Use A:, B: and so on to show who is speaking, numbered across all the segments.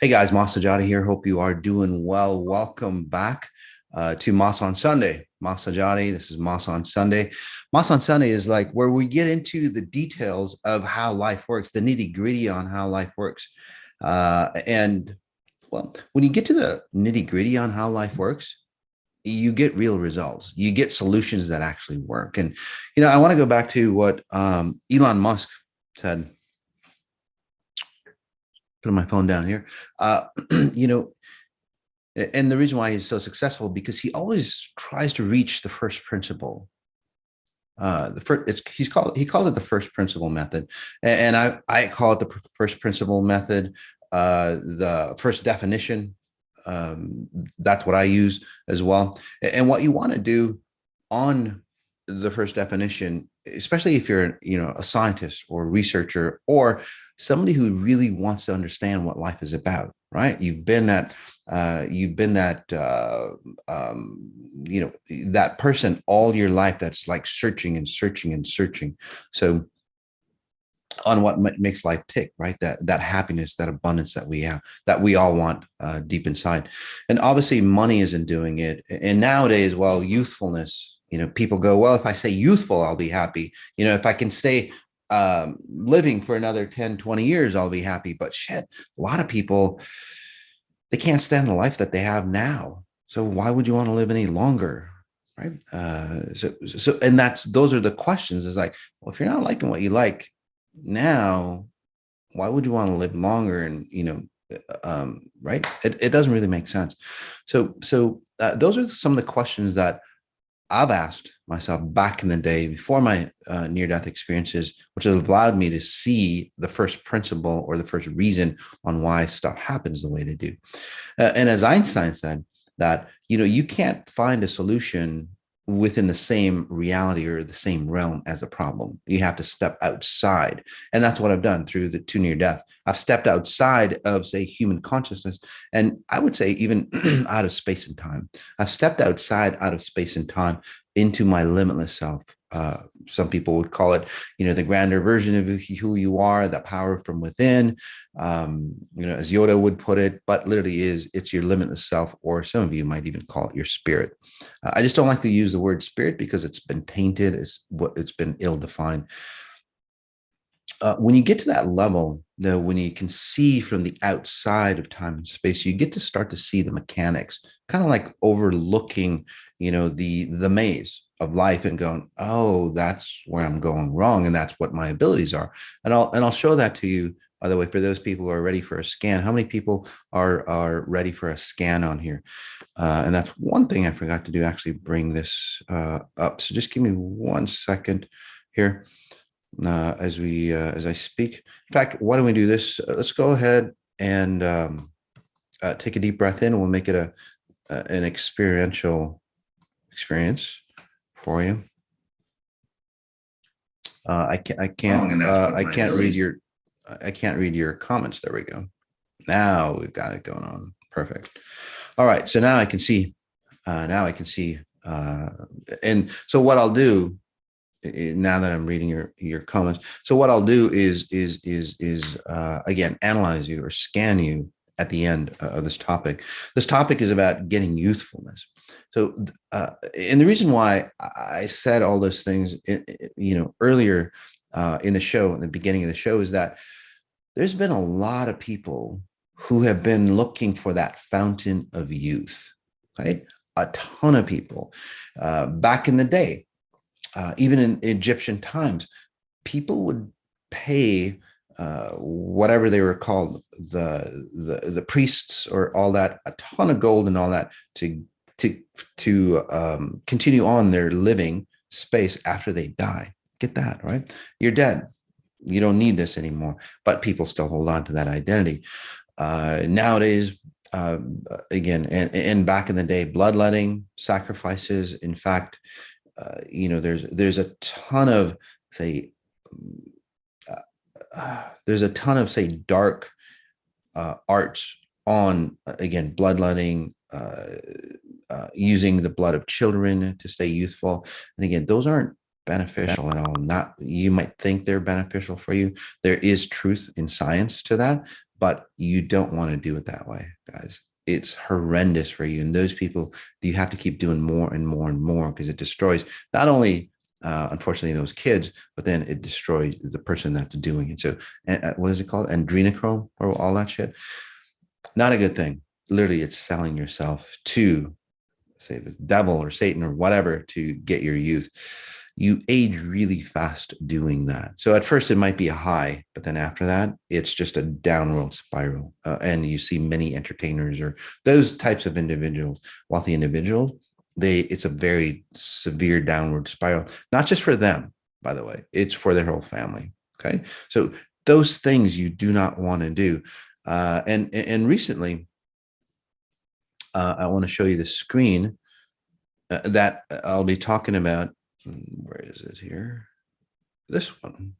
A: Hey guys, Sajady here. Hope you are doing well. Welcome back to Moss on Sunday. Sajady, this is Moss on Sunday. Moss on Sunday is like where we get into the details of how life works, the nitty gritty on how life works. And well, when you get to the nitty gritty on how life works, you get real results. You get solutions that actually work. And, I want to go back to what Elon Musk said. Put my phone down here. You know, and the reason why he's so successful because he always tries to reach the first principle. The first, he calls it the first principle method, and I call it the first principle method. The first definition. That's what I use as well. And what you want to do on the first definition, especially if you're a scientist or a researcher or somebody who really wants to understand what life is about, right? You've been that that person all your life that's like searching and searching and searching. So on what makes life tick, right? That happiness, that abundance that we have, that we all want deep inside. And obviously money isn't doing it. And nowadays, well, youthfulness, people go, well, if I say youthful, I'll be happy. If I can stay living for another 10, 20 years, I'll be happy. But shit, a lot of people, they can't stand the life that they have now. So why would you want to live any longer? Right. And those are the questions. Is like, well, if you're not liking what you like now, why would you want to live longer? And, right. It doesn't really make sense. So those are some of the questions that I've asked myself back in the day before my near-death experiences, which has allowed me to see the first principle or the first reason on why stuff happens the way they do. And as Einstein said, that, you can't find a solution within the same reality or the same realm as a problem. You have to step outside. And that's what I've done through the two near death. I've stepped outside of, say, human consciousness. And I would say even out of space and time. I've stepped outside out of space and time into my limitless self. Some people would call it, the grander version of who you are, the power from within, as Yoda would put it, but literally it's your limitless self, or some of you might even call it your spirit. I just don't like to use the word spirit because it's been tainted, it's been ill-defined. When you get to that level, though, when you can see from the outside of time and space, you get to start to see the mechanics, kind of like overlooking, the maze of life and going, oh, that's where I'm going wrong, and that's what my abilities are. And I'll show that to you. By the way, for those people who are ready for a scan, how many people are ready for a scan on here? And that's one thing I forgot to do. Actually, bring this up. So just give me 1 second here. As I speak. In fact, why don't we do this? Let's go ahead and take a deep breath in. We'll make it an experiential experience for you. I can't read your comments. There we go. Now we've got it going on. Perfect. All right. So now I can see. And so what I'll do, now that I'm reading your comments, so what I'll do is again analyze you or scan you at the end of this topic. This topic is about getting youthfulness. So, and the reason why I said all those things, earlier in the show, in the beginning of the show, is that there's been a lot of people who have been looking for that fountain of youth, right? A ton of people back in the day. Even in Egyptian times, people would pay whatever they were called, the priests or all that, a ton of gold and all that to continue on their living space after they die. Get that, right? You're dead. You don't need this anymore. But people still hold on to that identity. Nowadays, again, and back in the day, bloodletting, sacrifices. In fact, there's a ton of say dark arts on, again, bloodletting, using the blood of children to stay youthful. And again, those aren't beneficial at all. Not, you might think they're beneficial for you. There is truth in science to that, but you don't want to do it that way, guys. It's horrendous for you. And those people, you have to keep doing more and more and more, because it destroys not only, unfortunately, those kids, but then it destroys the person that's doing it. So, what is it called? Adrenochrome or all that shit. Not a good thing. Literally, it's selling yourself to, say, the devil or Satan or whatever to get your youth. You age really fast doing that. So at first it might be a high, but then after that, it's just a downward spiral. And you see many entertainers or those types of individuals, wealthy individuals, it's a very severe downward spiral, not just for them, by the way, it's for their whole family. Okay. So those things you do not want to do. And recently, I want to show you the screen that I'll be talking about. Where is it here? This one.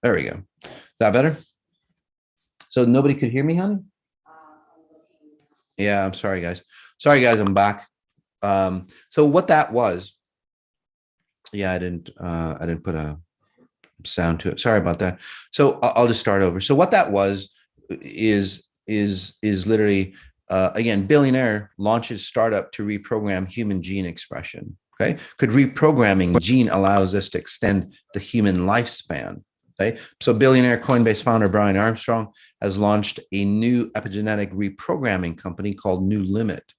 A: There we go. Is that better? So nobody could hear me, honey? Yeah, I'm sorry, guys. Sorry, guys, I'm back. So what that was, yeah, I didn't put a sound to it. Sorry about that. So I'll just start over. So what that was is literally, again, billionaire launches startup to reprogram human gene expression. Okay, could reprogramming gene allows us to extend the human lifespan. Okay, so billionaire Coinbase founder Brian Armstrong has launched a new epigenetic reprogramming company called New Limit,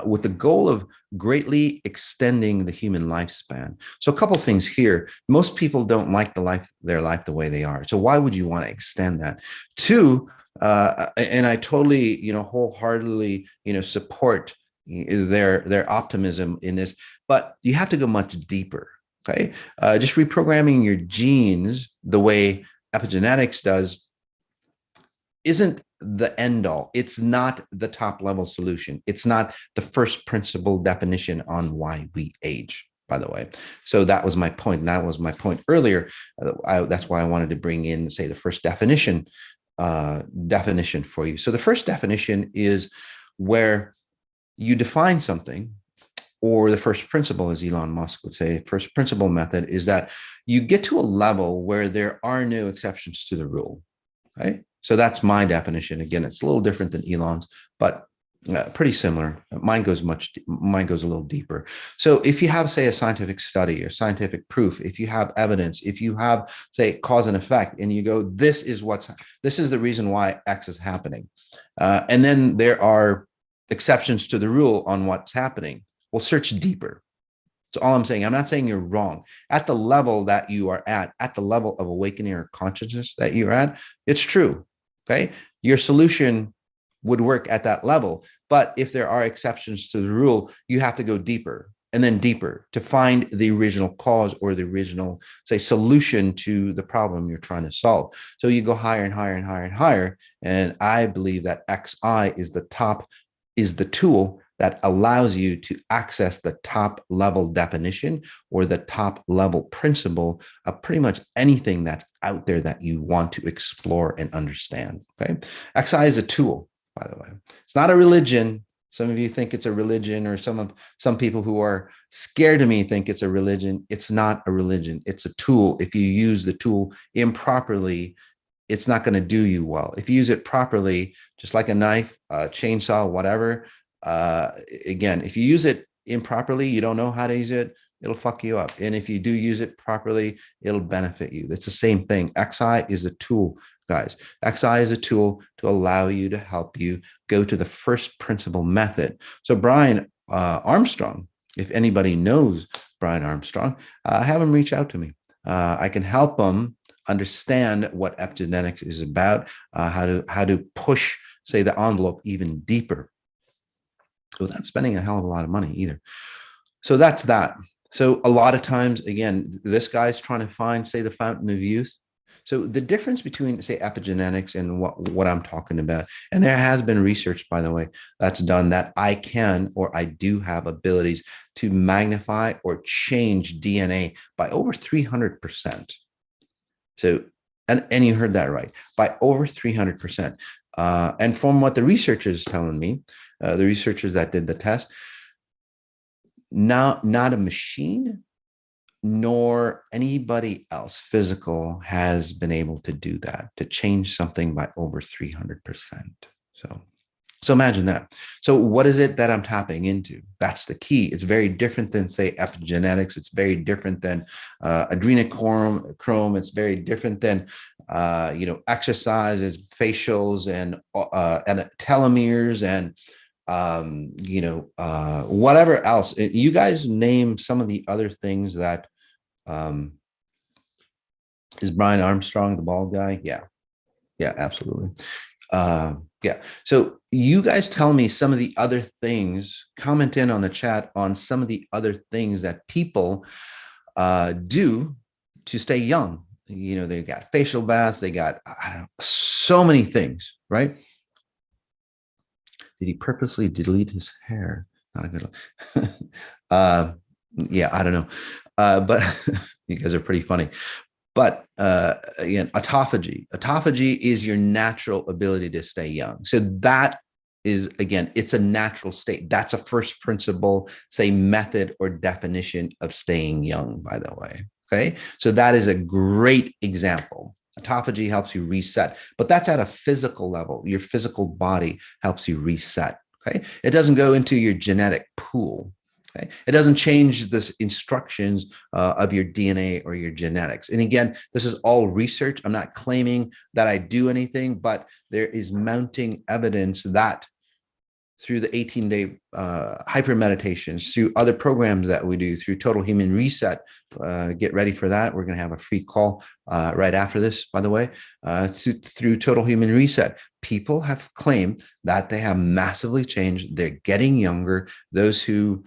A: with the goal of greatly extending the human lifespan. So a couple of things here. Most people don't like their life the way they are. So why would you want to extend that? Two, and I totally, wholeheartedly, support their optimism in this, but you have to go much deeper. Okay, just reprogramming your genes the way epigenetics does isn't the end all. It's not the top level solution. It's not the first principle definition on why we age, by the way. So that was my point. And that was my point earlier. That's why I wanted to bring in, say, the first definition for you. So the first definition is where you define something, or the first principle, as Elon Musk would say, first principle method is that you get to a level where there are no exceptions to the rule. right? So that's my definition. Again, it's a little different than Elon's, but pretty similar. Mine goes a little deeper. So if you have, say, a scientific study or scientific proof, if you have evidence, if you have, say, cause and effect, and you go, this is the reason why X is happening. And then there are exceptions to the rule on what's happening. We'll search deeper. That's all I'm saying. I'm not saying you're wrong. At the level that you are at the level of awakening or consciousness that you're at, it's true. Okay. Your solution would work at that level. But if there are exceptions to the rule, you have to go deeper and then deeper to find the original cause or the original, say, solution to the problem you're trying to solve. So you go higher and higher and higher and higher. And I believe that XI is the tool that allows you to access the top level definition or the top level principle of pretty much anything that's out there that you want to explore and understand. Okay. XI is a tool, by the way. It's not a religion. Some of you think it's a religion, or some people who are scared of me think it's a religion. It's not a religion. It's a tool. If you use the tool improperly, it's not going to do you well. If you use it properly, just like a knife, a chainsaw, whatever, again, if you use it improperly, you don't know how to use it, it'll fuck you up. And if you do use it properly, it'll benefit you. It's the same thing. XI is a tool, guys. XI is a tool to allow you to help you go to the first principle method. So Brian Armstrong, if anybody knows Brian Armstrong, have him reach out to me. I can help him understand what epigenetics is about, how to push, say, the envelope even deeper, without spending a hell of a lot of money either. So that's that. So a lot of times, again, this guy's trying to find, say, the fountain of youth. So the difference between, say, epigenetics and what I'm talking about, and there has been research, by the way, that's done that I do have abilities to magnify or change DNA by over 300%. So, and you heard that right, by over 300%. And from what the researchers telling me, the researchers that did the test, not a machine nor anybody else physical has been able to do that, to change something by over 300%. So imagine that. So what is it that I'm tapping into? That's the key. It's very different than, say, epigenetics. It's very different than adrenochrome. It's very different than exercises, facials, and telomeres, and whatever else. You guys name some of the other things that is Brian Armstrong the bald guy? Yeah, absolutely. Yeah. So you guys tell me some of the other things, comment in on the chat on some of the other things that people do to stay young. They got facial baths, they got, I don't know, so many things, right? Did he purposely delete his hair? Not a good look. Yeah, I don't know. But you guys are pretty funny. But again, autophagy. Autophagy is your natural ability to stay young. So that is, again, it's a natural state. That's a first principle, say, method or definition of staying young, by the way. Okay. So that is a great example. Autophagy helps you reset, but that's at a physical level. Your physical body helps you reset. Okay. It doesn't go into your genetic pool. Okay. It doesn't change the instructions of your DNA or your genetics. And again, this is all research. I'm not claiming that I do anything, but there is mounting evidence that through the 18-day hyper meditations, through other programs that we do, through Total Human Reset, get ready for that. We're going to have a free call right after this, by the way, through Total Human Reset. People have claimed that they have massively changed. They're getting younger. Those who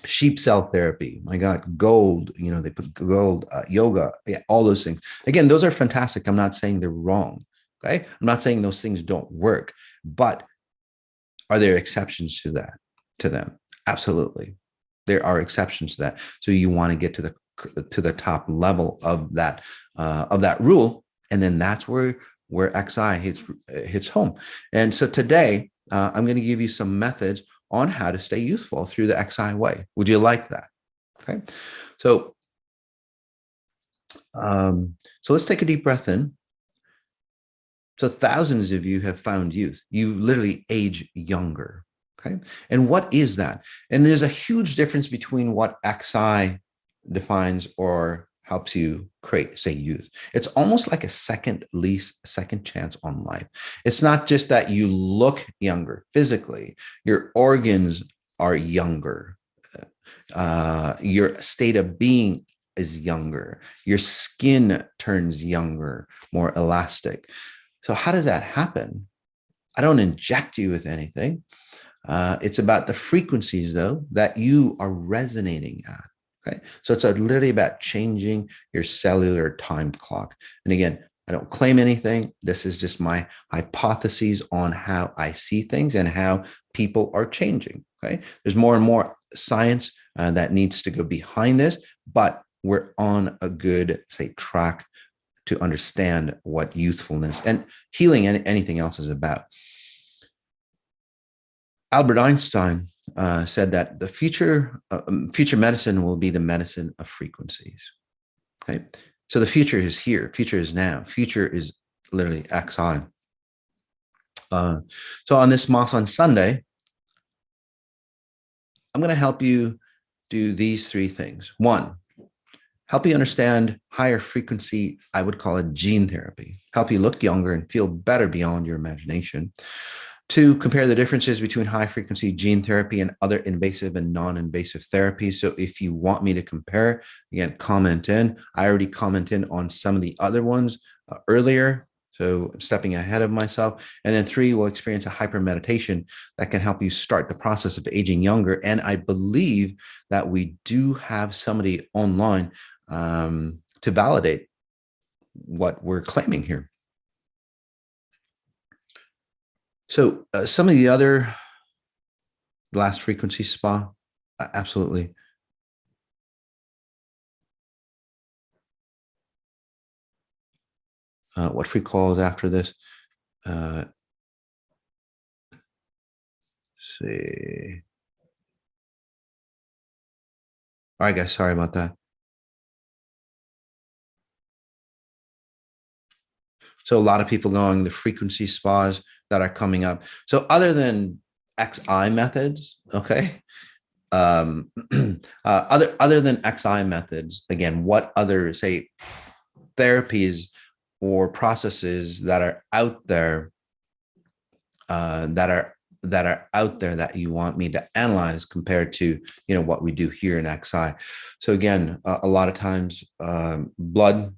A: sheep cell therapy, my God, gold, they put gold, yoga, yeah, all those things. Again, those are fantastic. I'm not saying they're wrong. Okay. I'm not saying those things don't work, but are there exceptions to them? Absolutely. There are exceptions to that. So you want to get to the top level of that rule. And then that's where XI hits home. And so today I'm going to give you some methods on how to stay youthful through the XI way. Would you like that? Okay. So So let's take a deep breath in. So thousands of you have found youth. You literally age younger. Okay. And what is that? And there's a huge difference between what XI defines or helps you create, say, youth. It's almost like a second lease, second chance on life. It's not just that you look younger physically, your organs are younger. Your state of being is younger. Your skin turns younger, more elastic. So how does that happen? I don't inject you with anything. It's about the frequencies, though, that you are resonating at. Okay. So it's literally about changing your cellular time clock. And again, I don't claim anything. This is just my hypotheses on how I see things and how people are changing. Okay. There's more and more science that needs to go behind this, but we're on a good, say, track to understand what youthfulness and healing and anything else is about. Albert Einstein said that the future medicine will be the medicine of frequencies. Okay, so the future is here. Future is now. Future is literally XI. So on this Moss on Sunday, I'm going to help you do these three things. One, help you understand higher frequency, I would call it gene therapy. Help you look younger and feel better beyond your imagination. Two, compare the differences between high frequency gene therapy and other invasive and non-invasive therapies. So if you want me to compare, again, comment in. I already commented on some of the other ones earlier. So I'm stepping ahead of myself. And then three, we'll experience a hyper meditation that can help you start the process of aging younger. And I believe that we do have somebody online to validate what we're claiming here. So some of the other last frequency spa, absolutely. What free calls after this? See. All right, guys, sorry about that. So a lot of people going the frequency spas that are coming up. So other than XI methods, okay, other than XI methods, again, what other, say, therapies or processes that are out there that are out there that you want me to analyze compared to what we do here in XI. So again, a lot of times blood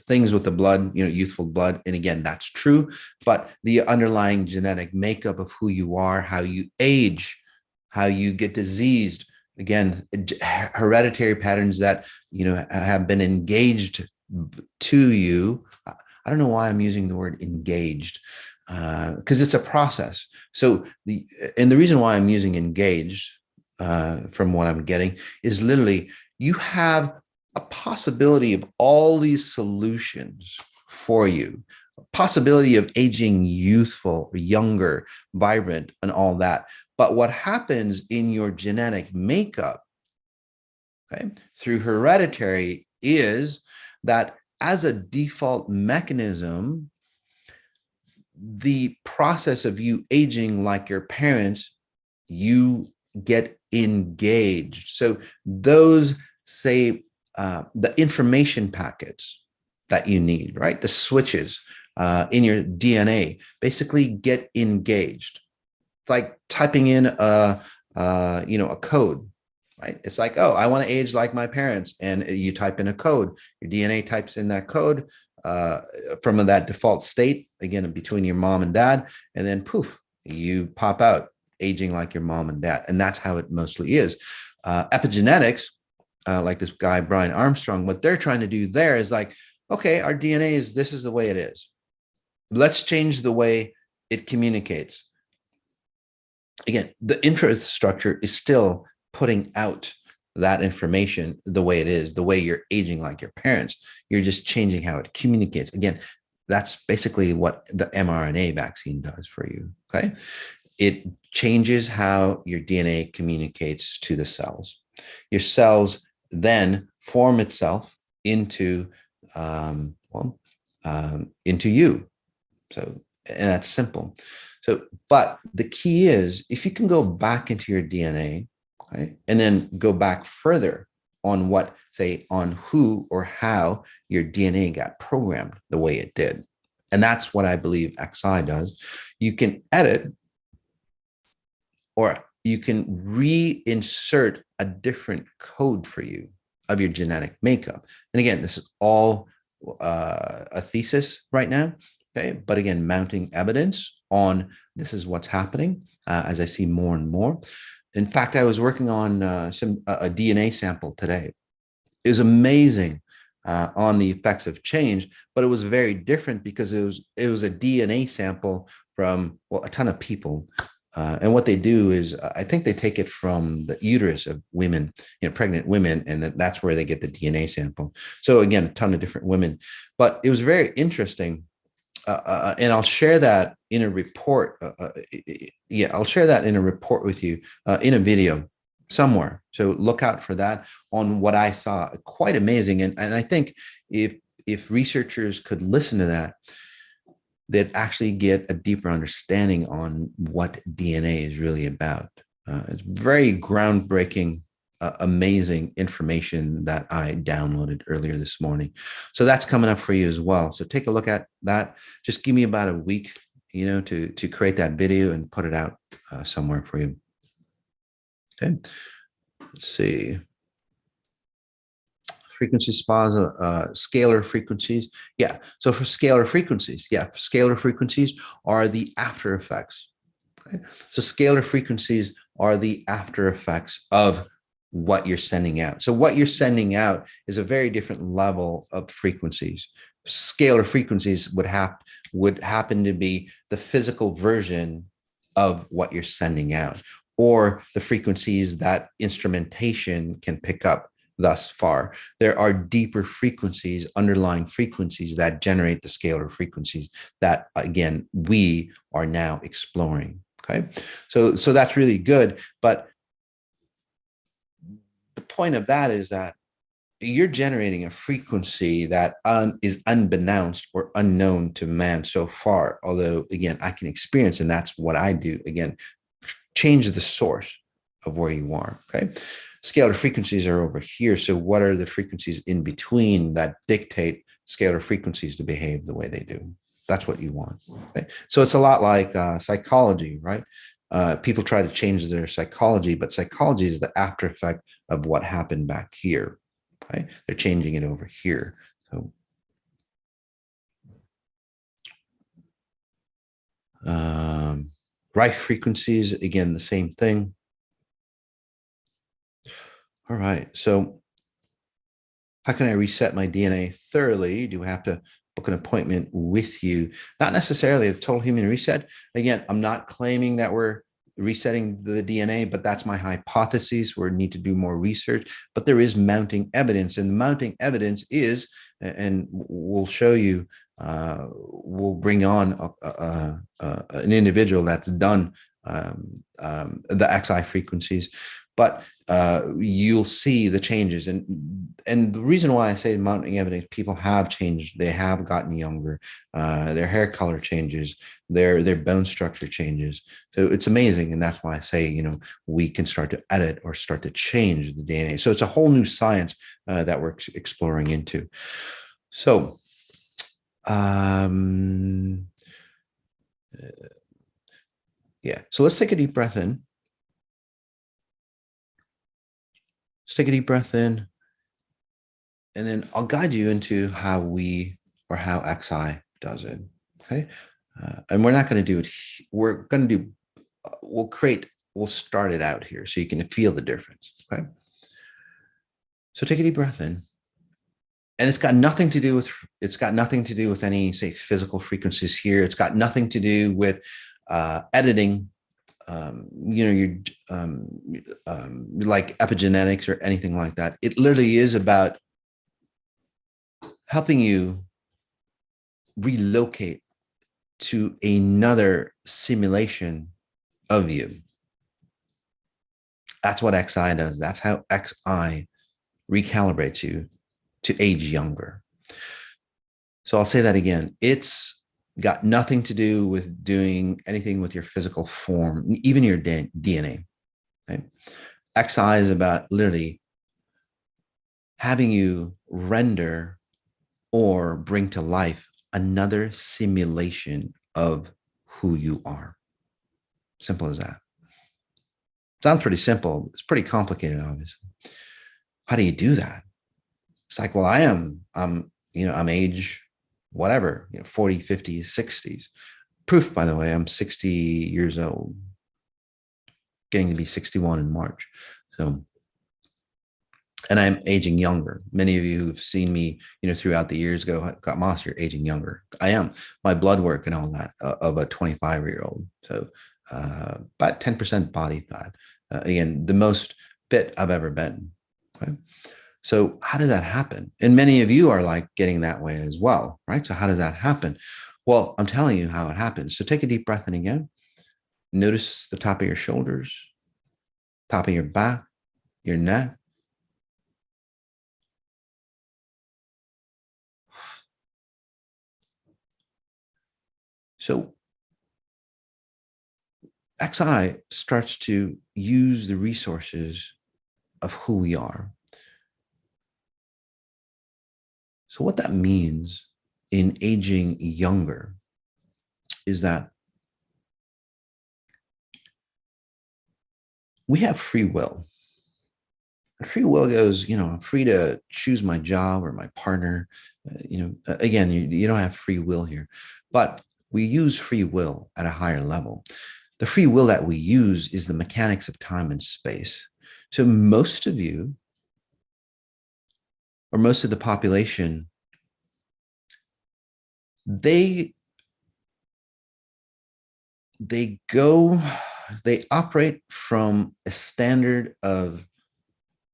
A: things with the blood, youthful blood, and again, that's true, but the underlying genetic makeup of who you are, how you age, how you get diseased, again, hereditary patterns that have been engaged to you. I don't know why I'm using the word engaged, because it's a process. So the reason why I'm using engaged, from what I'm getting, is literally you have a possibility of all these solutions for you, a possibility of aging youthful, younger, vibrant, and all that. But what happens in your genetic makeup, okay, through hereditary, is that as a default mechanism, the process of you aging like your parents, you get engaged. So those, say, the information packets that you need, right? The switches in your DNA basically get engaged. It's like typing in a code, right? It's like, oh, I want to age like my parents, and you type in a code. Your DNA types in that code from that default state, again, between your mom and dad, and then poof, you pop out aging like your mom and dad. And that's how it mostly is. Epigenetics, like this guy, Brian Armstrong, what they're trying to do there is like, okay, our DNA this is the way it is. Let's change the way it communicates. Again, the infrastructure is still putting out that information the way it is, the way you're aging like your parents. You're just changing how it communicates. Again, that's basically what the mRNA vaccine does for you, okay? It changes how your DNA communicates to the cells. Your cells then form itself into, into you. So, and that's simple. So, but the key is if you can go back into your DNA, okay, and then go back further on what, say, on who or how your DNA got programmed the way it did. And that's what I believe XI does. You can edit, or you can reinsert a different code for you of your genetic makeup. And again, this is all a thesis right now. Okay. But again, mounting evidence on this is what's happening as I see more and more. In fact, I was working on a DNA sample today. It was amazing on the effects of change, but it was very different because it was a DNA sample from, well, a ton of people. And what they do is, I think they take it from the uterus of women, pregnant women, and that's where they get the DNA sample. So again, a ton of different women, but it was very interesting. And I'll share that in a report. Yeah, I'll share that in a report with you in a video somewhere. So look out for that on what I saw. Quite amazing. And I think if researchers could listen to that, they'd actually get a deeper understanding on what DNA is really about. It's very groundbreaking, amazing information that I downloaded earlier this morning. So that's coming up for you as well. So take a look at that. Just give me about a week, to create that video and put it out somewhere for you. Okay. Let's see. Frequency spas, scalar frequencies. Yeah. So for scalar frequencies, scalar frequencies are the after effects. Okay? So scalar frequencies are the after effects of what you're sending out. So what you're sending out is a very different level of frequencies. Scalar frequencies would happen to be the physical version of what you're sending out, or the frequencies that instrumentation can pick up thus far. There are deeper frequencies, underlying frequencies that generate the scalar frequencies that, again, we are now exploring. Okay, so that's really good. But the point of that is that you're generating a frequency that is unbeknownst or unknown to man so far. Although, again, I can experience, and that's what I do. Again, change the source of where you are. Okay. Scalar frequencies are over here. So what are the frequencies in between that dictate scalar frequencies to behave the way they do? That's what you want. Okay? So it's a lot like psychology, right? People try to change their psychology, but psychology is the after effect of what happened back here. Okay? They're changing it over here. So right frequencies, again, the same thing. All right. So how can I reset my DNA thoroughly? Do I have to book an appointment with you? Not necessarily a total human reset. Again, I'm not claiming that we're resetting the DNA, but that's my hypothesis. We need to do more research, but there is mounting evidence, and the mounting evidence is, and we'll show you, we'll bring on an individual that's done the XI frequencies, but you'll see the changes. And the reason why I say mounting evidence, people have changed. They have gotten younger. Their hair color changes. Their bone structure changes. So it's amazing. And that's why I say, we can start to edit or start to change the DNA. So it's a whole new science that we're exploring into. So, yeah. So let's take a deep breath in. Let's take a deep breath in, and then I'll guide you into how XI does it. Okay. And we're not going to do it. We're going to do, we'll start it out here so you can feel the difference. Okay. So take a deep breath in, and it's got nothing to do with any, say, physical frequencies here. It's got nothing to do with editing, your like epigenetics or anything like that. It literally is about helping you relocate to another simulation of you. That's what XI does. That's how XI recalibrates you to age younger. So I'll say that again. It's got nothing to do with doing anything with your physical form, even your DNA. Right? XI is about literally having you render or bring to life another simulation of who you are. Simple as that. Sounds pretty simple. It's pretty complicated, obviously. How do you do that? It's like, well, I'm age whatever, 40, 50, 60s. Proof, by the way, I'm 60 years old, getting to be 61 in March. So, and I'm aging younger. Many of you have seen me, throughout the years go, got Moss, you're aging younger. I am. My blood work and all that of a 25-year-old. So about 10% body fat. Again, the most fit I've ever been. Okay. So how did that happen? And many of you are like getting that way as well, right? So how does that happen? Well, I'm telling you how it happens. So take a deep breath in again. Notice the top of your shoulders, top of your back, your neck. So XI starts to use the resources of who we are. So what that means in aging younger is that we have free will. And free will goes, I'm free to choose my job or my partner. Again, you don't have free will here, but we use free will at a higher level. The free will that we use is the mechanics of time and space. So most of you, or most of the population, they operate from a standard of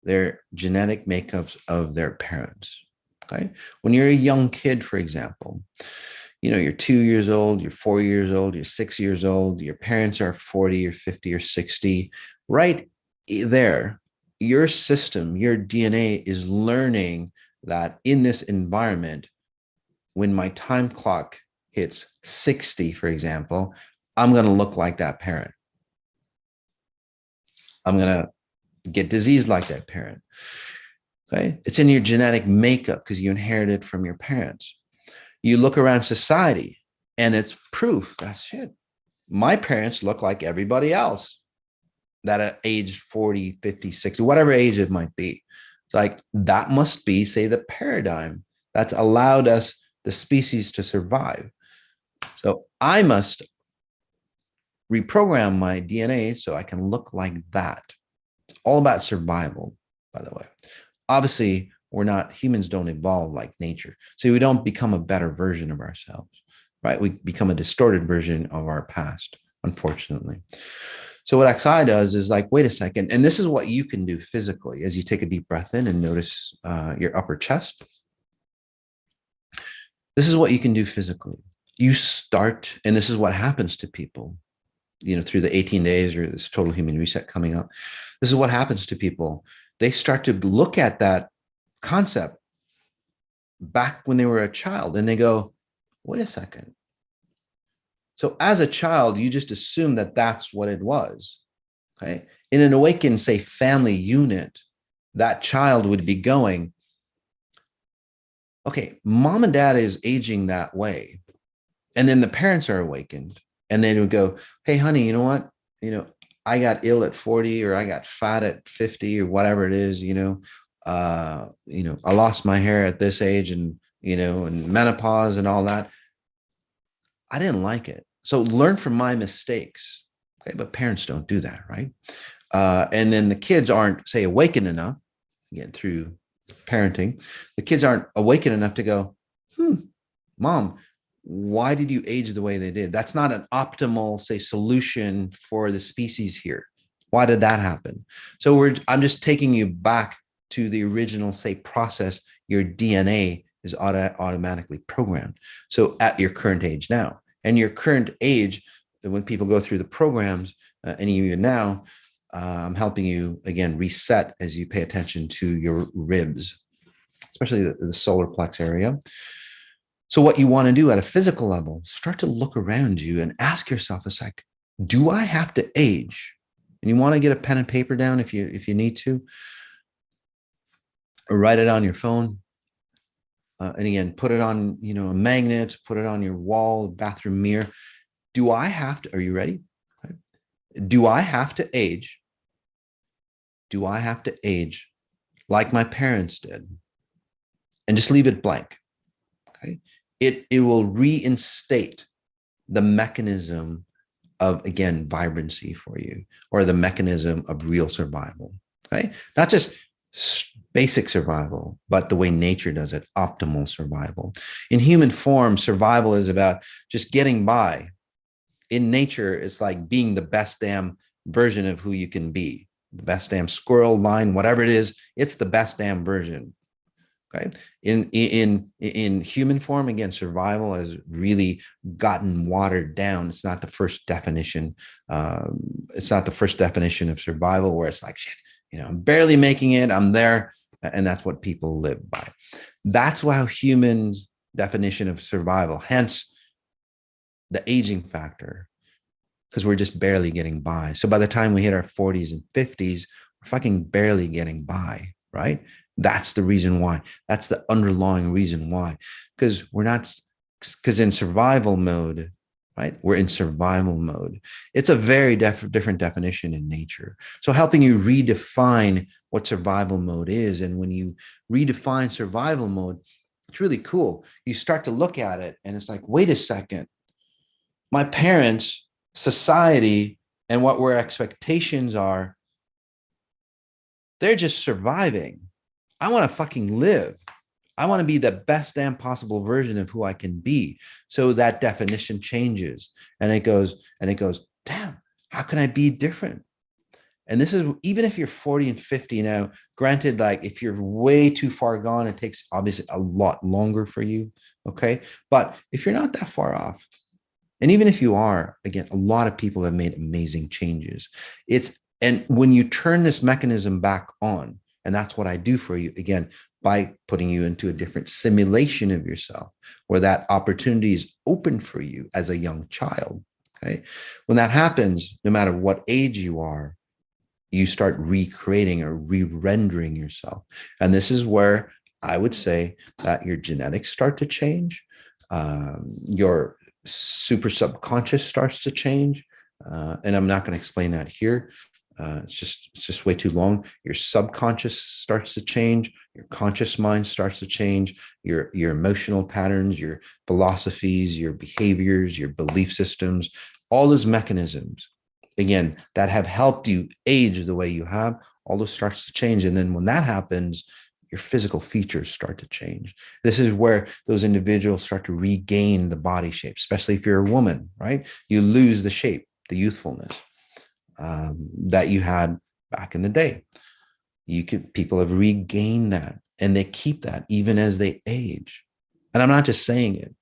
A: their genetic makeups of their parents. Okay. When you're a young kid, for example, you're 2 years old, you're 4 years old, you're 6 years old, your parents are 40 or 50 or 60, right there, your system, your DNA is learning that in this environment, when my time clock hits 60, for example, I'm going to look like that parent. I'm going to get disease like that parent. Okay. It's in your genetic makeup because you inherit it from your parents. You look around society and it's proof. That's it. My parents look like everybody else that at age 40, 50, 60, whatever age it might be. It's like that must be, say, the paradigm that's allowed us, the species, to survive. So I must reprogram my DNA so I can look like that. It's all about survival, by the way. Obviously, humans don't evolve like nature. So we don't become a better version of ourselves, right? We become a distorted version of our past, unfortunately. So what XI does is like, wait a second. And this is what you can do physically as you take a deep breath in and notice your upper chest. This is what you can do physically. You start, and this is what happens to people, through the 18 days or this total human reset coming up. This is what happens to people. They start to look at that concept back when they were a child and they go, wait a second. So as a child, you just assume that that's what it was. Okay. In an awakened, say, family unit, that child would be going, okay, mom and dad is aging that way. And then the parents are awakened and they would go, hey, honey, you know what? I got ill at 40 or I got fat at 50 or whatever it is, I lost my hair at this age and menopause and all that. I didn't like it. So learn from my mistakes. Okay. But parents don't do that. Right. And then the kids aren't, say, awakened enough, again, through parenting, the kids aren't awakened enough to go, mom, why did you age the way they did? That's not an optimal, say, solution for the species here. Why did that happen? So I'm just taking you back to the original, say, process. Your DNA is automatically programmed. So at your current age now, and your current age, when people go through the programs, and even now, I'm helping you, again, reset as you pay attention to your ribs, especially the solar plex area. So what you want to do at a physical level, start to look around you and ask yourself, it's like, do I have to age? And you want to get a pen and paper down if you need to, or write it on your phone. And again, put it on, a magnet, put it on your wall, bathroom mirror. Do I have to, are you ready? Do I have to age? Do I have to age like my parents did? And just leave it blank. Okay. It will reinstate the mechanism of, again, vibrancy for you, or the mechanism of real survival. Okay. Not just basic survival, but the way nature does it, optimal survival. In human form, survival is about just getting by. In nature, it's like being the best damn version of who you can be. The best damn squirrel, lion, whatever it is, it's the best damn version. Okay. In human form, again, survival has really gotten watered down. It's not the first definition. It's not the first definition of survival, where it's like, shit, I'm barely making it. I'm there. And that's what people live by. That's how humans' definition of survival, hence the aging factor, because we're just barely getting by. So by the time we hit our 40s and 50s, we're fucking barely getting by, right? That's the reason why. That's the underlying reason why. Because in survival mode, right? We're in survival mode. It's a very different definition in nature. So helping you redefine what survival mode is. And when you redefine survival mode, it's really cool. You start to look at it and it's like, wait a second. My parents, society, and what our expectations are, they're just surviving. I want to fucking live. I want to be the best damn possible version of who I can be. So that definition changes, and it goes, damn, how can I be different? And this is, even if you're 40 and 50 now, granted, like if you're way too far gone, it takes obviously a lot longer for you. Okay. But if you're not that far off, and even if you are, again, a lot of people have made amazing changes. And when you turn this mechanism back on, and that's what I do for you, again, by putting you into a different simulation of yourself, where that opportunity is open for you as a young child. Okay. When that happens, no matter what age you are, you start recreating or re-rendering yourself. And this is where I would say that your genetics start to change. Your super subconscious starts to change. And I'm not going to explain that here. It's just way too long. Your subconscious starts to change. Your conscious mind starts to change. Your emotional patterns, your philosophies, your behaviors, your belief systems, all those mechanisms, again, that have helped you age the way you have, all those starts to change. And then when that happens, your physical features start to change. This is where those individuals start to regain the body shape, especially if you're a woman, right? You lose the shape, the youthfulness that you had back in the day. People have regained that, and they keep that even as they age. And I'm not just saying it.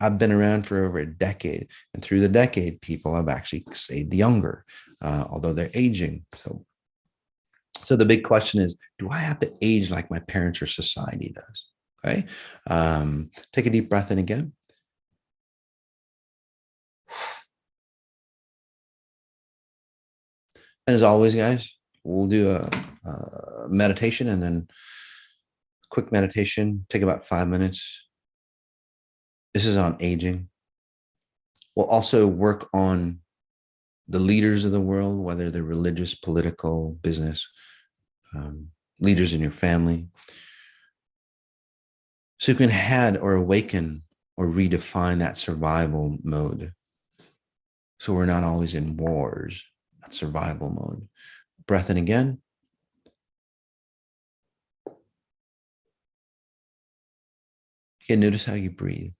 A: I've been around for over a decade, and through the decade, people have actually stayed younger, although they're aging. So the big question is, do I have to age like my parents or society does? Okay. Take a deep breath in again. And as always, guys, we'll do a meditation, and then quick meditation, take about 5 minutes. This is on aging. We'll also work on the leaders of the world, whether they're religious, political, business, leaders in your family. So you can head or awaken or redefine that survival mode. So we're not always in wars, that survival mode. Breath in again. Again, notice how you breathe.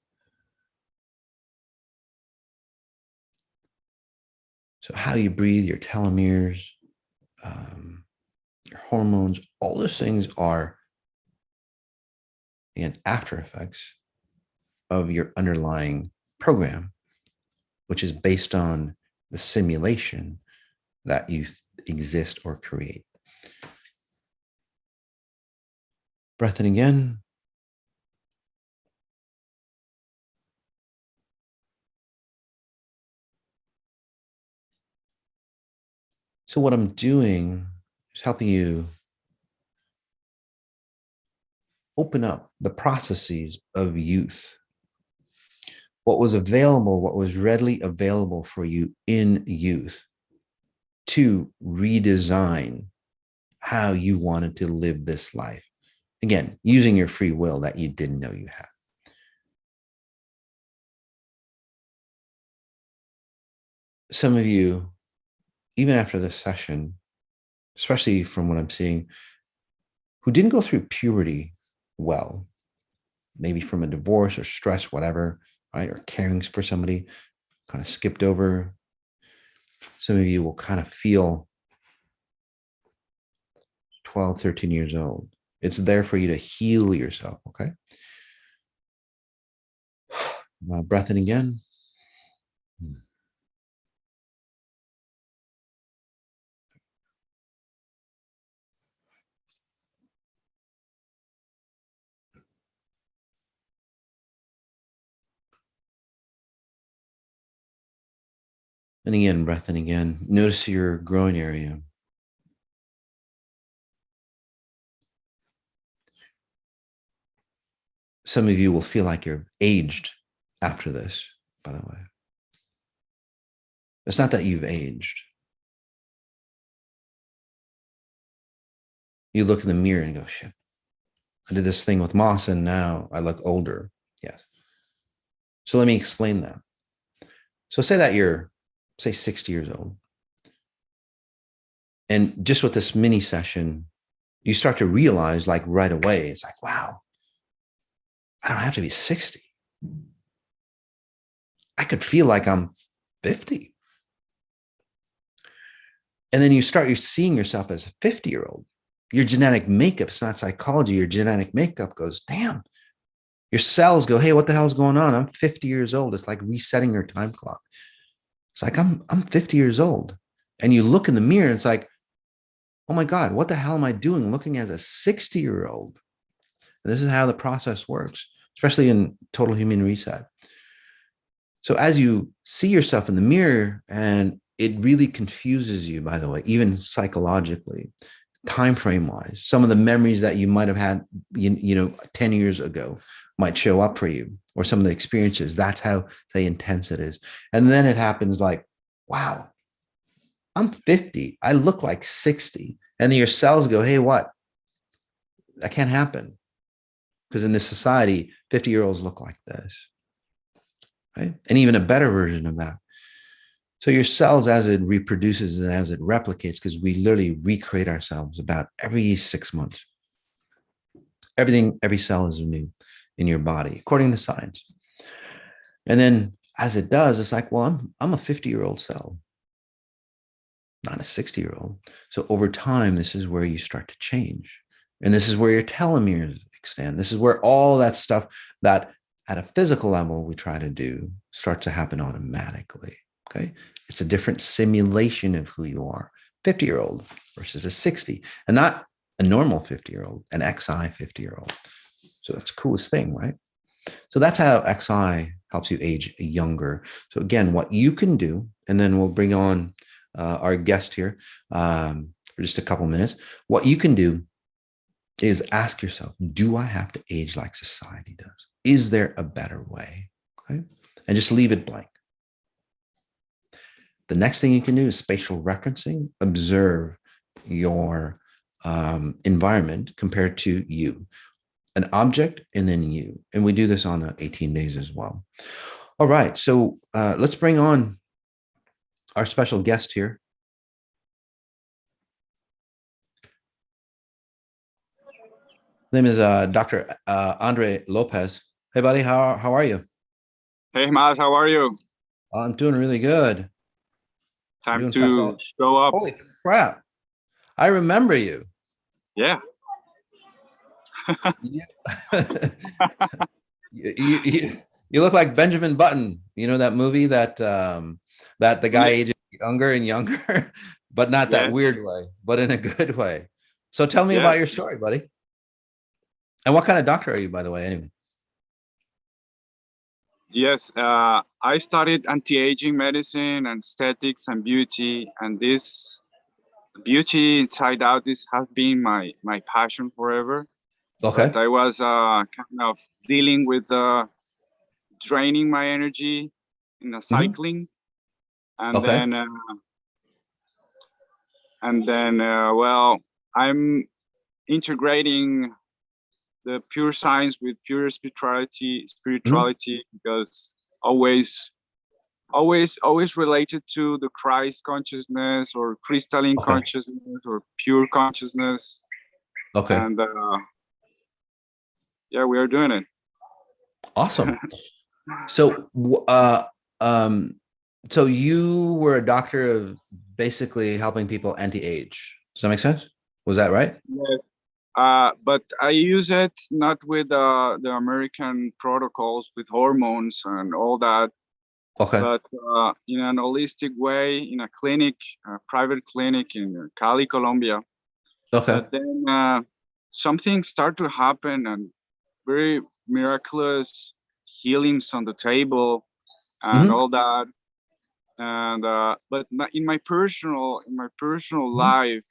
A: So how you breathe, your telomeres, your hormones, all those things are, again, after effects of your underlying program, which is based on the simulation that you exist or create. Breath in again. So what I'm doing is helping you open up the processes of youth. What was available, what was readily available for you in youth, to redesign how you wanted to live this life. Again, using your free will that you didn't know you had. Some of you, even after this session, especially from what I'm seeing, who didn't go through puberty well, maybe from a divorce or stress, whatever, right? Or caring for somebody, kind of skipped over. Some of you will kind of feel 12, 13 years old. It's there for you to heal yourself, okay? Breath in again. And again, breath in again. Notice your groin area. Some of you will feel like you're aged after this, by the way. It's not that you've aged. You look in the mirror and go, shit, I did this thing with moss and now I look older. Yes. So let me explain that. So say that you're, say, 60 years old. And just with this mini session, you start to realize, like, right away, it's like, wow, I don't have to be 60. I could feel like I'm 50. And then you start seeing yourself as a 50-year-old. Your genetic makeup, it's not psychology, your genetic makeup goes, damn. Your cells go, hey, what the hell is going on? I'm 50 years old. It's like resetting your time clock. It's like, I'm 50 years old. And you look in the mirror, and it's like, oh my God, what the hell am I doing looking as a 60-year-old? This is how the process works, especially in total human reset. So as you see yourself in the mirror, and it really confuses you, by the way, even psychologically, time frame wise, some of the memories that you might have had, 10 years ago might show up for you, or some of the experiences. That's how, say, intense it is. And then it happens like, wow, I'm 50. I look like 60. And then your cells go, hey, what? That can't happen. Because in this society, 50-year-olds look like this. Right? And even a better version of that. So your cells, as it reproduces and as it replicates, because we literally recreate ourselves about every 6 months. Every cell is new in your body, according to science. And then as it does, it's like, well, I'm a 50-year-old cell, not a 60-year-old. So over time, this is where you start to change. And this is where your telomeres extend. This is where all that stuff that at a physical level we try to do starts to happen automatically. Okay. It's a different simulation of who you are, 50-year-old versus a 60, and not a normal 50-year-old, an XI 50-year-old. So that's the coolest thing, right? So that's how XI helps you age younger. So again, what you can do, and then we'll bring on our guest here for just a couple minutes. What you can do is ask yourself, do I have to age like society does? Is there a better way? Okay. And just leave it blank. The next thing you can do is spatial referencing. Observe your environment compared to you, an object, and then you. And we do this on the 18 days as well. All right. So let's bring on our special guest here. Name is Dr. Andre Lopez. Hey, buddy. How are you?
B: Hey, Mas, how are you?
A: I'm doing really good.
B: Time to show up.
A: Holy crap. I remember you.
B: Yeah.
A: You look like Benjamin Button. You know that movie that that the guy ages younger and younger. but not that
B: Yes.
A: weird way, but in a good way. So tell me about
B: Yes.
A: your story, buddy. And what kind of doctor are you, by the way, anyway?
B: Yes. I studied anti-aging medicine and aesthetics and beauty, and this beauty inside out, this has been my passion forever.
A: Okay.
B: But I was kind of dealing with draining my energy in a
A: Mm-hmm.
B: cycling, and
A: Okay.
B: then well, I'm integrating the pure science with pure
A: Mm-hmm.
B: spirituality, because always always related to the Christ consciousness or crystalline
A: Okay.
B: consciousness or pure consciousness.
A: Okay.
B: And yeah, we are doing it.
A: Awesome. So, um, so you were a doctor of basically helping people anti-age. Does that make sense? Was that right?
B: Yes. But I use it not with the American protocols with hormones and all that,
A: Okay.
B: but in an holistic way, in a clinic, a private clinic in Cali, Colombia.
A: Okay.
B: But then something started to happen, and very miraculous healings on the table and
A: Mm-hmm.
B: all that. And but in my personal
A: Mm-hmm.
B: life,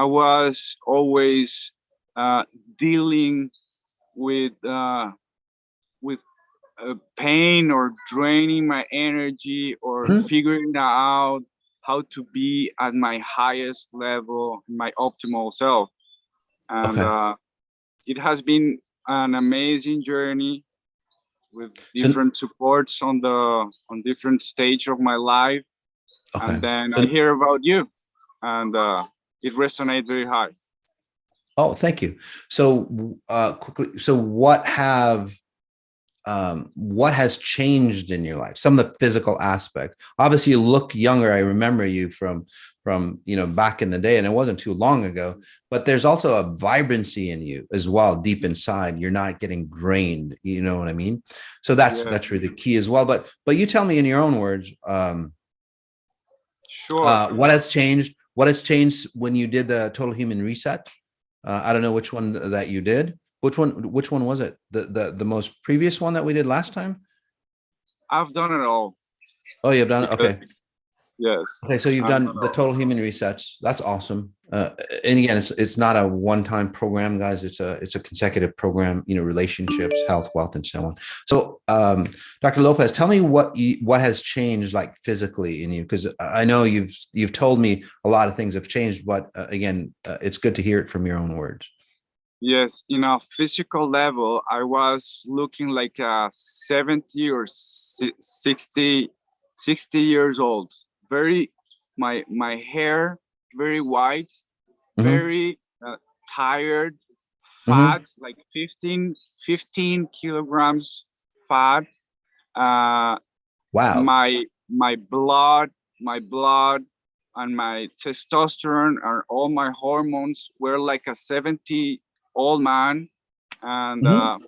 B: I was always dealing with uh, with pain or draining my energy or
A: Mm-hmm.
B: figuring out how to be at my highest level, my optimal self. And
A: Okay.
B: it has been an amazing journey with
A: So,
B: different supports on different stage of my life.
A: okay.
B: And then I
A: So,
B: hear about you, and it resonates very high.
A: oh, thank you. So, quickly, so what has changed in your life? Some of the physical aspects. Obviously, you look younger. I remember you from back in the day, and it wasn't too long ago. But there's also a vibrancy in you as well, deep inside. You're not getting drained. You know what I mean? So
B: Yeah,
A: that's really key as well. But you tell me in your own words,
B: sure.
A: what has changed? What has changed when you did the total human reset? I don't know which one that you did. Which one was it? The most previous one that we did last time?
B: I've done it all
A: Oh, you've done it.
B: because
A: Okay.
B: yes,
A: Okay, so you've
B: I've done
A: done
B: it
A: the
B: all.
A: total human resets. That's awesome. And again, it's not a one-time program, guys. It's a consecutive program. Relationships, health, wealth, and so on. So, Dr. Lopez, tell me what has changed, like physically in you, because I know you've told me a lot of things have changed, but again, it's good to hear it from your own words.
B: Yes, in a physical level, I was looking like a 70 or 60 years old. Very, my hair very white,
A: Mm-hmm.
B: very tired,
A: Mm-hmm.
B: fat, like 15 kilograms fat. Uh,
A: Wow.
B: my blood and my testosterone and all my hormones were like a 70 old man. And
A: Mm-hmm.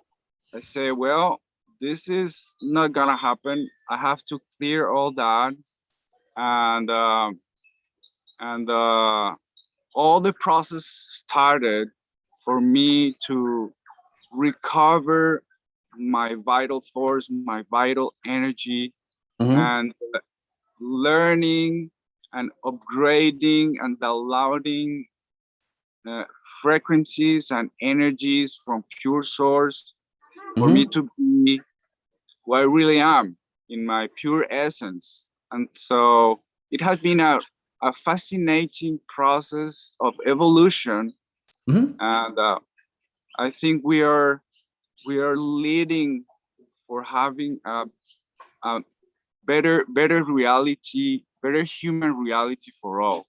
B: I say, well, this is not gonna happen. I have to clear all that. And all the process started for me to recover my vital force, my vital energy,
A: Mm-hmm.
B: and learning and upgrading and downloading uh, frequencies and energies from pure source for me
A: Mm-hmm.
B: to be who I really am in my pure essence. And so it has been a fascinating process of evolution.
A: Mm-hmm.
B: And I think we are leading for having a better reality, better human reality for all.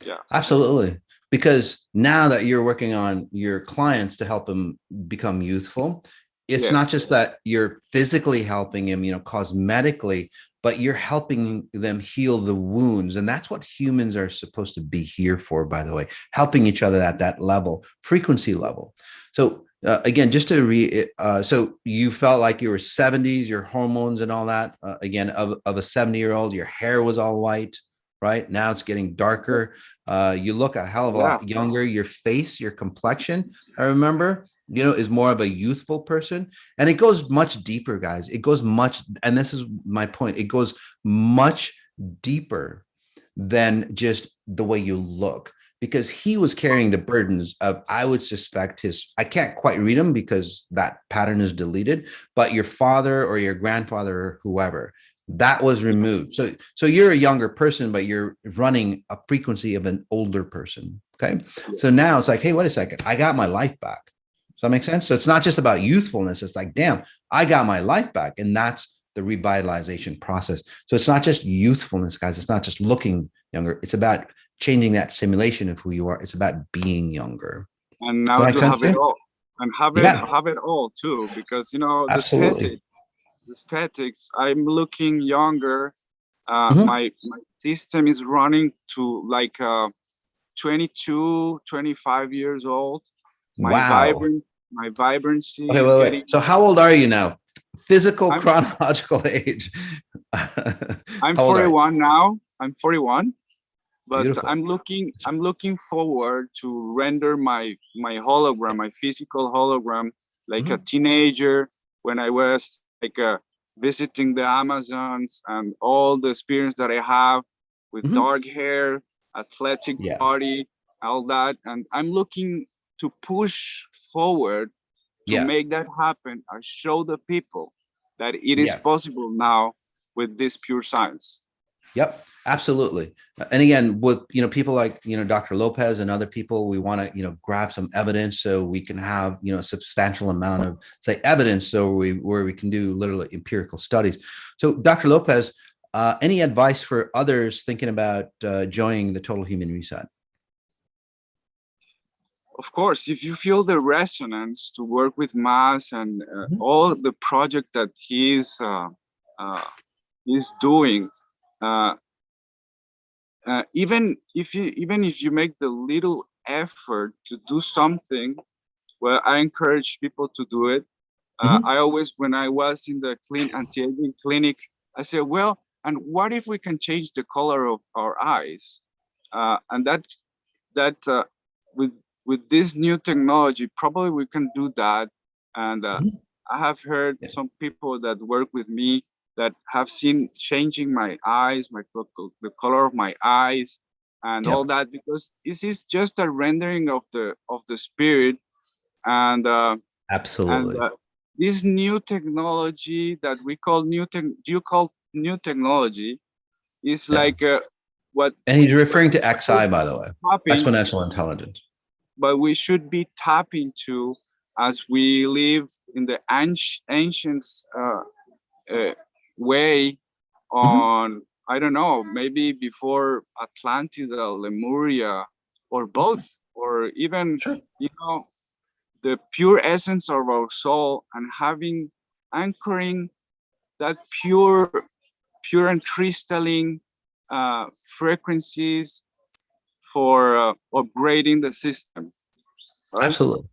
B: Yeah.
A: Absolutely. Because now that you're working on your clients to help them become youthful, it's not
B: Yes.
A: just that you're physically helping them, cosmetically, but you're helping them heal the wounds. And that's what humans are supposed to be here for, by the way, helping each other at that level, frequency level. So, again, just to so you felt like you were 70s, your hormones and all that, again, of a 70-year-old, your hair was all white. right? Now it's getting darker. You look a hell of a
B: Yeah.
A: lot younger. Your face, your complexion, I remember, is more of a youthful person. And it goes much deeper, guys. It goes much, and this is my point. It goes much deeper than just the way you look, because he was carrying the burdens of, I would suspect I can't quite read them because that pattern is deleted, but your father or your grandfather or whoever, that was removed. So you're a younger person, but you're running a frequency of an older person. Okay. So now it's like, hey, wait a second, I got my life back. Does that make sense? So it's not just about youthfulness. It's like, damn, I got my life back. And that's the revitalization process. So it's not just youthfulness, guys. It's not just looking younger. It's about changing that simulation of who you are. It's about being younger.
B: And now to have it all, and have it all too, because
A: Absolutely.
B: the aesthetics. I'm looking younger. My system is running to like 22, 25 years old.
A: Wow.
B: My vibrancy
A: Okay,
B: is
A: wait.
B: getting.
A: So how old are you now? Physical chronological age.
B: I'm 41 now. I'm 41, but
A: Beautiful.
B: I'm looking forward to render my hologram, my physical hologram, like a teenager when I was like visiting the Amazons, and all the experience that I have with dark hair, athletic body, all that. And I'm looking to push forward to make that happen and show the people that it is possible now with this pure science.
A: Yep, absolutely. And again, with people like Dr. Lopez and other people, we want to grab some evidence so we can have a substantial amount of, say, evidence, so where we can do literally empirical studies. So Dr. Lopez, any advice for others thinking about joining the Total Human Reset?
B: Of course, if you feel the resonance to work with Mas and all the project that he's doing, even if you make the little effort to do something, well, I encourage people to do it. I always, when I was in the anti-aging clinic, I said, well, and what if we can change the color of our eyes? And that with this new technology, probably we can do that. And I have heard some people that work with me that have seen changing my eyes, the color of my eyes, and all that, because this is just a rendering of the spirit. And
A: Absolutely.
B: and this new technology that we call you call new technology is like what.
A: And he's referring to XI, by the way,
B: tapping,
A: exponential intelligence.
B: but we should be tapping to, as we live in the ancient way on, I don't know, maybe before Atlantida, Lemuria, or both, or even, the pure essence of our soul, and anchoring that pure and crystalline frequencies for upgrading the system. Right?
A: Absolutely.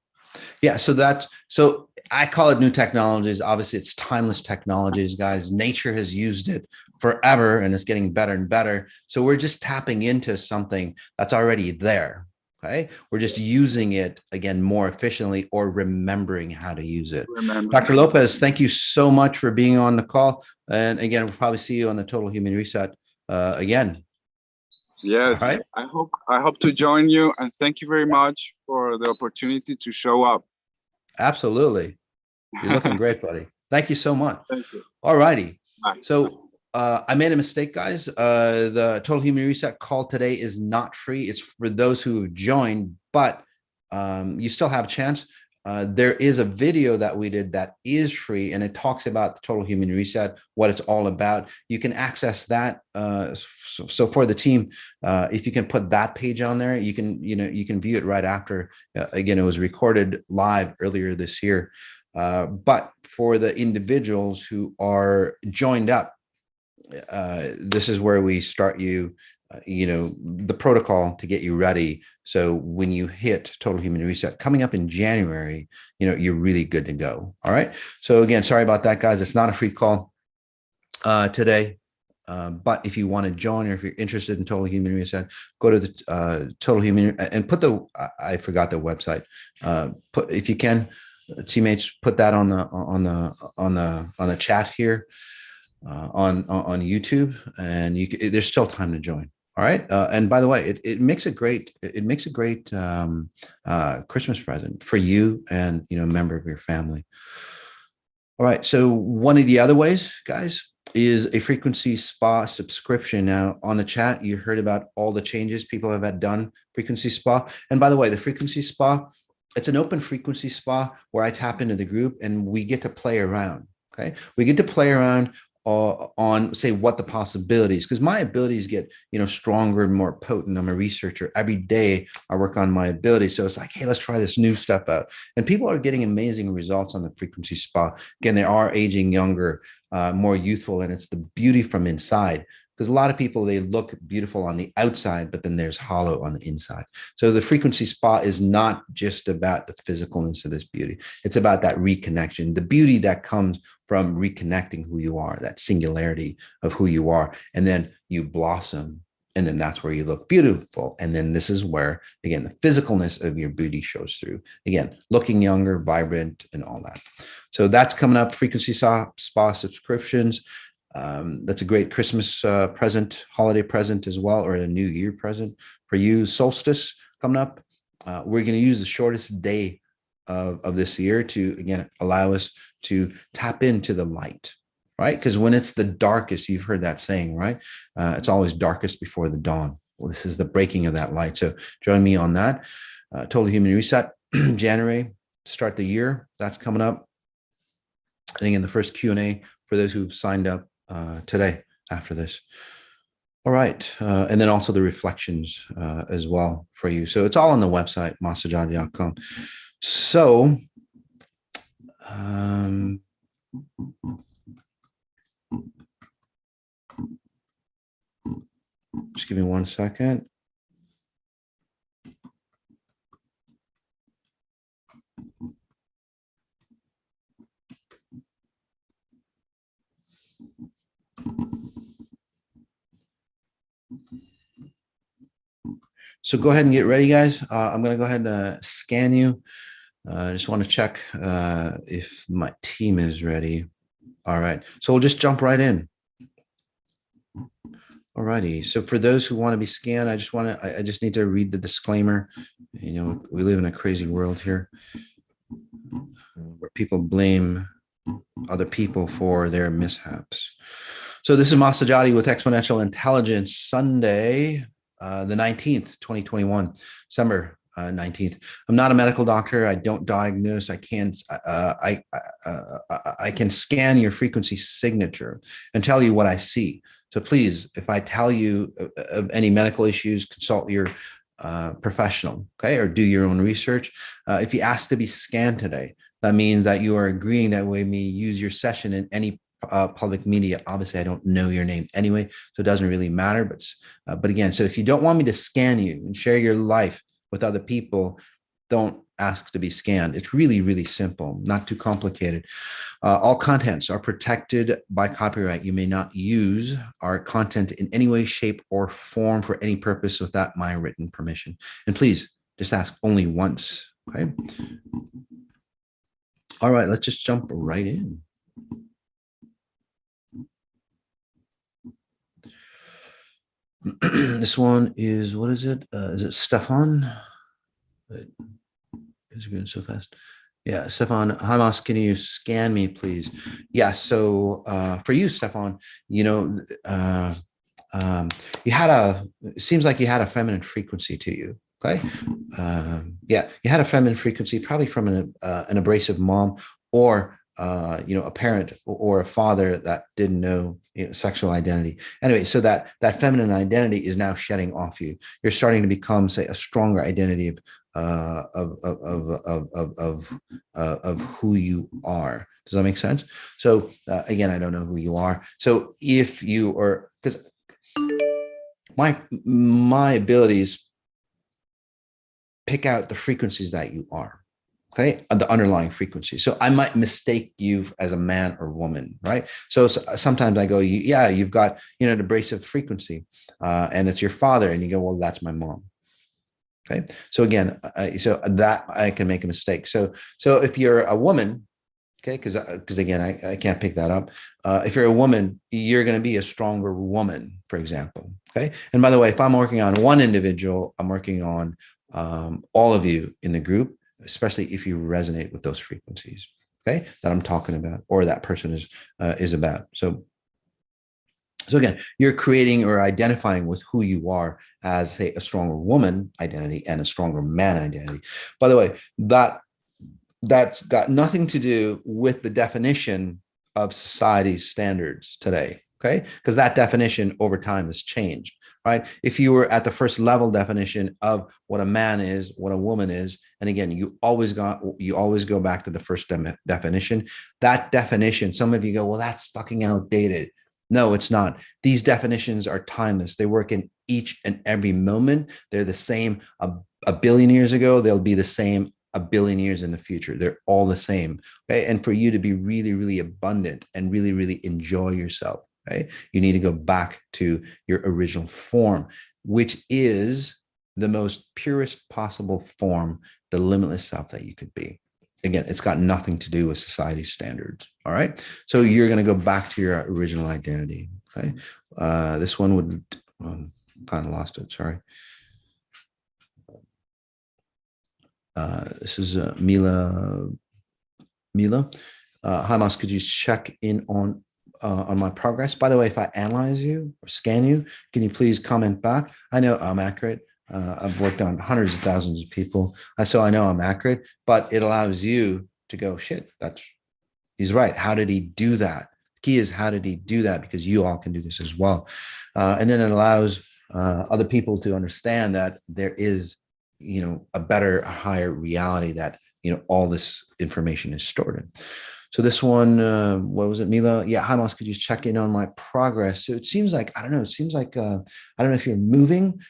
A: Yeah. So I call it new technologies. Obviously, it's timeless technologies, guys. Nature has used it forever and it's getting better and better. So we're just tapping into something that's already there. Okay. We're just using it again more efficiently, or remembering how to use it. Dr. Lopez, thank you so much for being on the call. And again, we'll probably see you on the Total Human Reset again.
B: Yes, right. I hope to join you, and thank you very much for the opportunity to show up.
A: Absolutely. You're looking great, buddy. Thank you so much.
B: Thank you.
A: All righty.
B: Bye.
A: So I made a mistake, guys. The Total Human Reset call today is not free. It's for those who have joined, but you still have a chance. There is a video that we did that is free, and it talks about the Total Human Reset, what it's all about. You can access that. So for the team, if you can put that page on there, you can view it right after. Again, it was recorded live earlier this year. But for the individuals who are joined up, this is where we start you, the protocol to get you ready. So when you hit Total Human Reset coming up in January, you're really good to go. All right. So again, sorry about that, guys. It's not a free call today. But if you want to join, or if you're interested in Total Human Reset, go to the Total Human and put I forgot the website. If you can, teammates, put that on the chat here on YouTube, and there's still time to join. All right. And by the way, it makes a great Christmas present for you and a member of your family. All right. So one of the other ways, guys, is a frequency spa subscription. Now on the chat, you heard about all the changes people have had done frequency spa. And by the way, the frequency spa, it's an open frequency spa where I tap into the group and we get to play around. Okay. We get to play around on say what the possibilities, because my abilities get stronger and more potent. I'm a researcher. Every day I work on my abilities, so it's like, hey, let's try this new stuff out, and people are getting amazing results on the frequency spa. Again, they are aging younger, more youthful, and it's the beauty from inside, because a lot of people, they look beautiful on the outside, but then there's hollow on the inside. So the frequency spa is not just about the physicalness of this beauty. It's about that reconnection, the beauty that comes from reconnecting who you are, that singularity of who you are. And then you blossom, and then that's where you look beautiful. And then this is where, again, the physicalness of your beauty shows through. Again, looking younger, vibrant, and all that. So that's coming up, frequency spa subscriptions. That's a great Christmas present, holiday present as well, or a New Year present for you. Solstice coming up. We're going to use the shortest day of this year to, again, allow us to tap into the light, right? Because when it's the darkest, you've heard that saying, right? It's always darkest before the dawn. Well, this is the breaking of that light. So join me on that. Total Human Reset, January, start the year. That's coming up. And again, the first Q&A for those who've signed up today after this. All right. And then also the reflections as well for you. So it's all on the website, sajady.com. So just give me 1 second. So go ahead and get ready, guys. I'm going to go ahead and scan you. I just want to check if my team is ready. All right. So we'll just jump right in. All righty. So for those who want to be scanned, I just need to read the disclaimer. We live in a crazy world here where people blame other people for their mishaps. So this is Sajady with Exponential Intelligence, Sunday, the 19th, 2021, December 19th. I'm not a medical doctor. I don't diagnose. I can scan your frequency signature and tell you what I see. So please, if I tell you of any medical issues, consult your professional, okay, or do your own research. If you ask to be scanned today, that means that you are agreeing that we may use your session in any public media. Obviously, I don't know your name anyway, so it doesn't really matter. But again, so if you don't want me to scan you and share your life with other people, don't ask to be scanned. It's really, really simple, not too complicated. All contents are protected by copyright. You may not use our content in any way, shape, or form for any purpose without my written permission. And please just ask only once, okay? All right, let's just jump right in. This one is, what is it? Is it Stefan? Is it going so fast? Yeah, Stefan, hi, Mas, can you scan me, please? Yeah, so for you, Stefan, it seems like you had a feminine frequency to you, okay? Yeah, you had a feminine frequency, probably from an abrasive mom, or a parent or a father that didn't know sexual identity. Anyway, so that feminine identity is now shedding off you. You're starting to become, say, a stronger identity of who you are. Does that make sense? So again, I don't know who you are. So if you are, because my abilities pick out the frequencies that you are. okay, the underlying frequency. So I might mistake you as a man or woman, right? So sometimes I go, yeah, you've got, you know, the abrasive frequency, and it's your father, and you go, well, that's my mom. Okay, so again, so that I can make a mistake. So if you're a woman, okay, because again, I can't pick that up. If you're a woman, you're going to be a stronger woman, for example. Okay, and by the way, if I'm working on one individual, I'm working on all of you in the group, especially if you resonate with those frequencies. Okay, that I'm talking about, or that person is about. So again, you're creating or identifying with who you are as, say, a stronger woman identity and a stronger man identity. By the way, that's got nothing to do with the definition of society's standards today. Okay, because that definition over time has changed, right? If you were at the first level definition of what a man is, what a woman is, and again, you always go back to the first definition. That definition, some of you go, well, that's fucking outdated. No, it's not. These definitions are timeless. They work in each and every moment. They're the same a billion years ago. They'll be the same a billion years in the future. They're all the same. Okay. And for you to be really, really abundant and really, really enjoy yourself, okay, you need to go back to your original form, which is the most purest possible form, the limitless self that you could be. Again, it's got nothing to do with society's standards. All right. So you're going to go back to your original identity. Okay. This one would kind of lost it. Sorry. This is Mila. Hi, Mas. Could you check in on my progress? By the way, if I analyze you or scan you, can you please comment back? I know I'm accurate. I've worked on hundreds of thousands of people, so I know I'm accurate. But it allows you to go, shit. He's right. How did he do that? The key is, how did he do that? Because you all can do this as well. And then it allows other people to understand that there is, a better, higher reality that, all this information is stored in. So this one, what was it, Mila? Yeah, hi, Moss, could you check in on my progress? So it seems like, I don't know, I don't know if you're moving,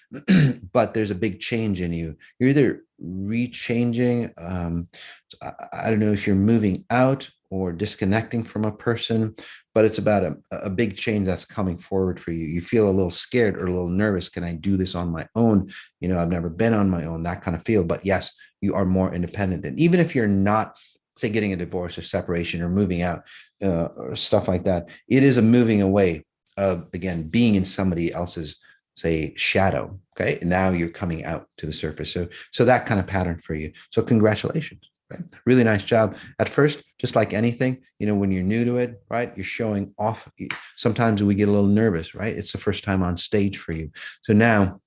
A: but there's a big change in you. You're either re-changing, I don't know if you're moving out or disconnecting from a person, but it's about a big change that's coming forward for you. You feel a little scared or a little nervous. Can I do this on my own? I've never been on my own, that kind of feel. But yes, you are more independent. And even if you're not, say, getting a divorce or separation or moving out, or stuff like that, it is a moving away of, again, being in somebody else's, say, shadow. Okay. And now you're coming out to the surface. So that kind of pattern for you. So congratulations. Right? Really nice job. At first, just like anything, when you're new to it, right, you're showing off. Sometimes we get a little nervous, right? It's the first time on stage for you. So now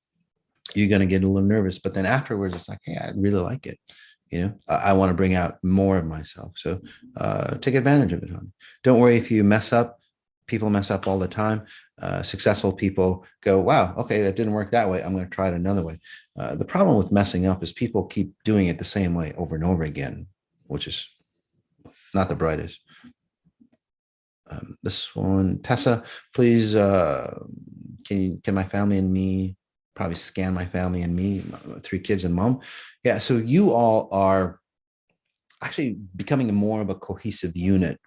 A: you're going to get a little nervous, but then afterwards, it's like, hey, I really like it. I want to bring out more of myself. So take advantage of it, honey. Don't worry if you mess up. People mess up all the time. Successful people go, wow, okay, that didn't work that way. I'm going to try it another way. The problem with messing up is people keep doing it the same way over and over again, which is not the brightest. This one, Tessa, please, can my family and me probably scan my family and me, 3 kids and mom? Yeah, so you all are actually becoming more of a cohesive unit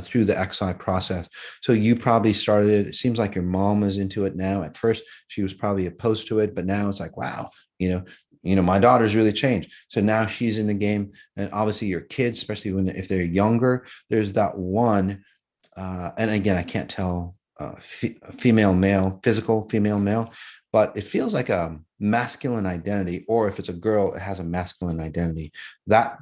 A: through the XI process. So you probably started, it seems like your mom is into it now. At first, she was probably opposed to it, but now it's like, wow, my daughter's really changed. So now she's in the game. And obviously your kids, especially if they're younger, there's that one, and again, I can't tell female, male, physical, female, male, but it feels like a masculine identity, or if it's a girl, it has a masculine identity. That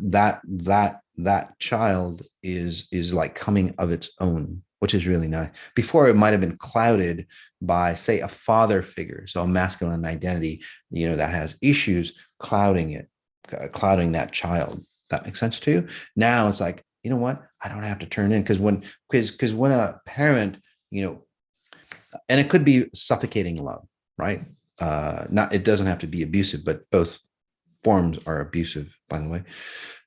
A: child is like coming of its own, which is really nice. Before, it might have been clouded by, say, a father figure, so a masculine identity, that has issues, clouding that child. That makes sense to you? Now it's like, you know what? I don't have to turn in, because when a parent, and it could be suffocating love, right? It doesn't have to be abusive, but both forms are abusive, by the way.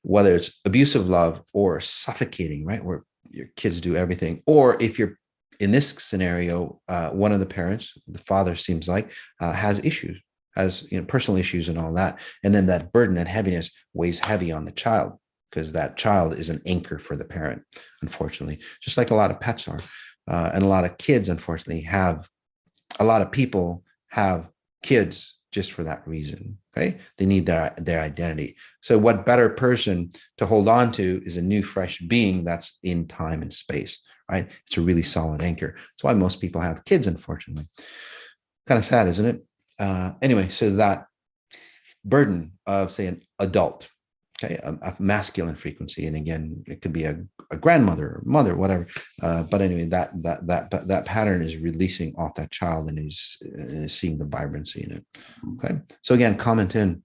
A: Whether it's abusive love or suffocating, right, where your kids do everything, or if you're in this scenario, one of the parents, the father seems like, has issues, has, personal issues and all that. And then that burden and heaviness weighs heavy on the child, because that child is an anchor for the parent, unfortunately, just like a lot of pets are. And a lot of kids, unfortunately, a lot of people have kids just for that reason. Okay. They need their identity. So what better person to hold on to is a new, fresh being that's in time and space, right? It's a really solid anchor. That's why most people have kids, unfortunately. Kind of sad, isn't it? Anyway, so that burden of, say, an adult, okay, a masculine frequency, and again, it could be a grandmother or mother, whatever. But anyway, that pattern is releasing off that child, and is seeing the vibrancy in it. Okay, so again, comment in.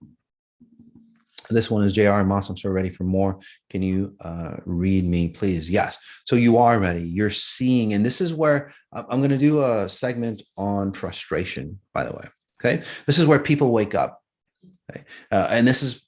A: This one is JR Moss. I'm so ready for more. Can you read me, please? Yes. So you are ready. You're seeing, and this is where I'm going to do a segment on frustration, by the way. Okay. This is where people wake up. Okay. And this is,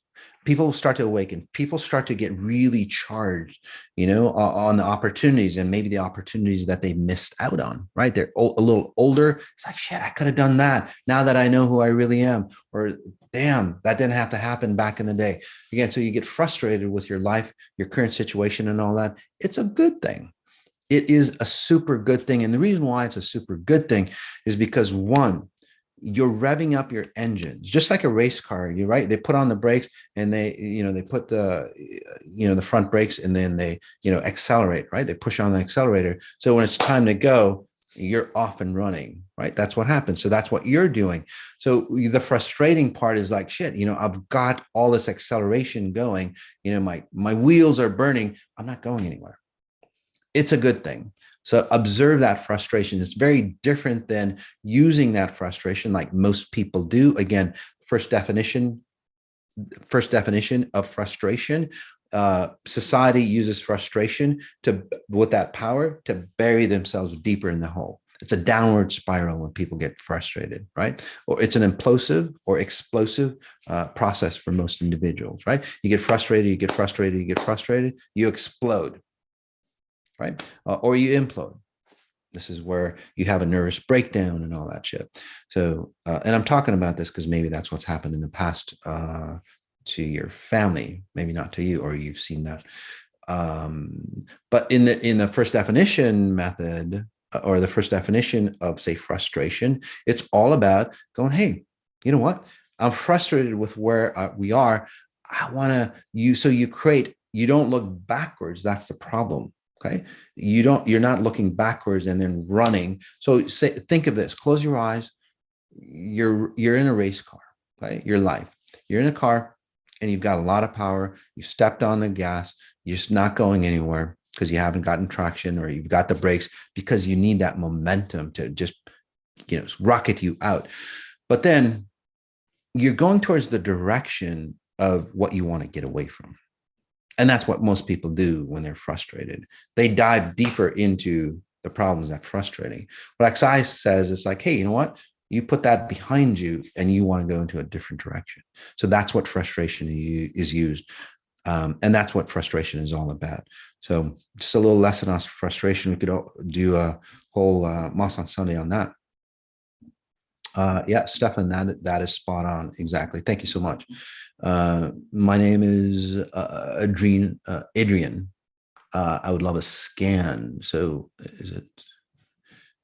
A: people start to awaken. People start to get really charged, on the opportunities, and maybe the opportunities that they missed out on, right? They're a little older. It's like, shit, I could have done that now that I know who I really am. Or damn, that didn't have to happen back in the day. Again, so you get frustrated with your life, your current situation and all that. It's a good thing. It is a super good thing. And the reason why it's a super good thing is because, one, you're revving up your engines just like a race car. You're right. They put on the brakes, and they put the front brakes, and then they, accelerate, right? They push on the accelerator. So when it's time to go, you're off and running, right? That's what happens. So that's what you're doing. So the frustrating part is like, shit, I've got all this acceleration going, my wheels are burning. I'm not going anywhere. It's a good thing. So observe that frustration. It's very different than using that frustration like most people do. Again, first definition of frustration. Society uses frustration with that power to bury themselves deeper in the hole. It's a downward spiral when people get frustrated, right? Or it's an implosive or explosive process for most individuals, right? You get frustrated, you explode, right? Or you implode. This is where you have a nervous breakdown and all that shit. So, and I'm talking about this because maybe that's what's happened in the past to your family, maybe not to you, or you've seen that. But in the first definition method, or the first definition of, say, frustration, it's all about going, hey, you know what? I'm frustrated with where we are. I want to so you don't look backwards. That's the problem. Okay. You're not looking backwards and then running. So think of this, close your eyes. You're in a race car, okay? Your life, you're in a car and you've got a lot of power. You stepped on the gas. You're just not going anywhere because you haven't gotten traction, or you've got the brakes because you need that momentum to just, rocket you out. But then you're going towards the direction of what you want to get away from. And that's what most people do when they're frustrated. They dive deeper into the problems that are frustrating. What XI says, it's like, hey, you know what? You put that behind you and you want to go into a different direction. So that's what frustration is used. And that's what frustration is all about. So just a little lesson on frustration. We could do a whole Moss on Sunday on that. Yeah, Stefan, that is spot on. Exactly. Thank you so much. My name is Adrian. I would love a scan. So is it?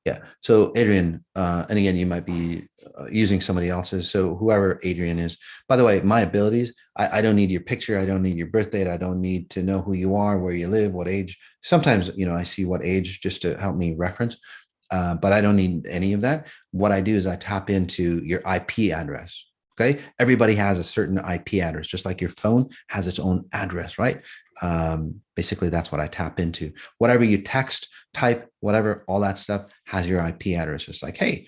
A: Yeah. So Adrian, and again, you might be using somebody else's. So whoever Adrian is, by the way, my abilities, I don't need your picture. I don't need your birth date. I don't need to know who you are, where you live, what age. Sometimes, I see what age just to help me reference. But I don't need any of that. What I do is I tap into your IP address. Okay. Everybody has a certain IP address, just like your phone has its own address, right? Basically, that's what I tap into. Whatever you text, type, whatever, all that stuff has your IP address. It's like, hey,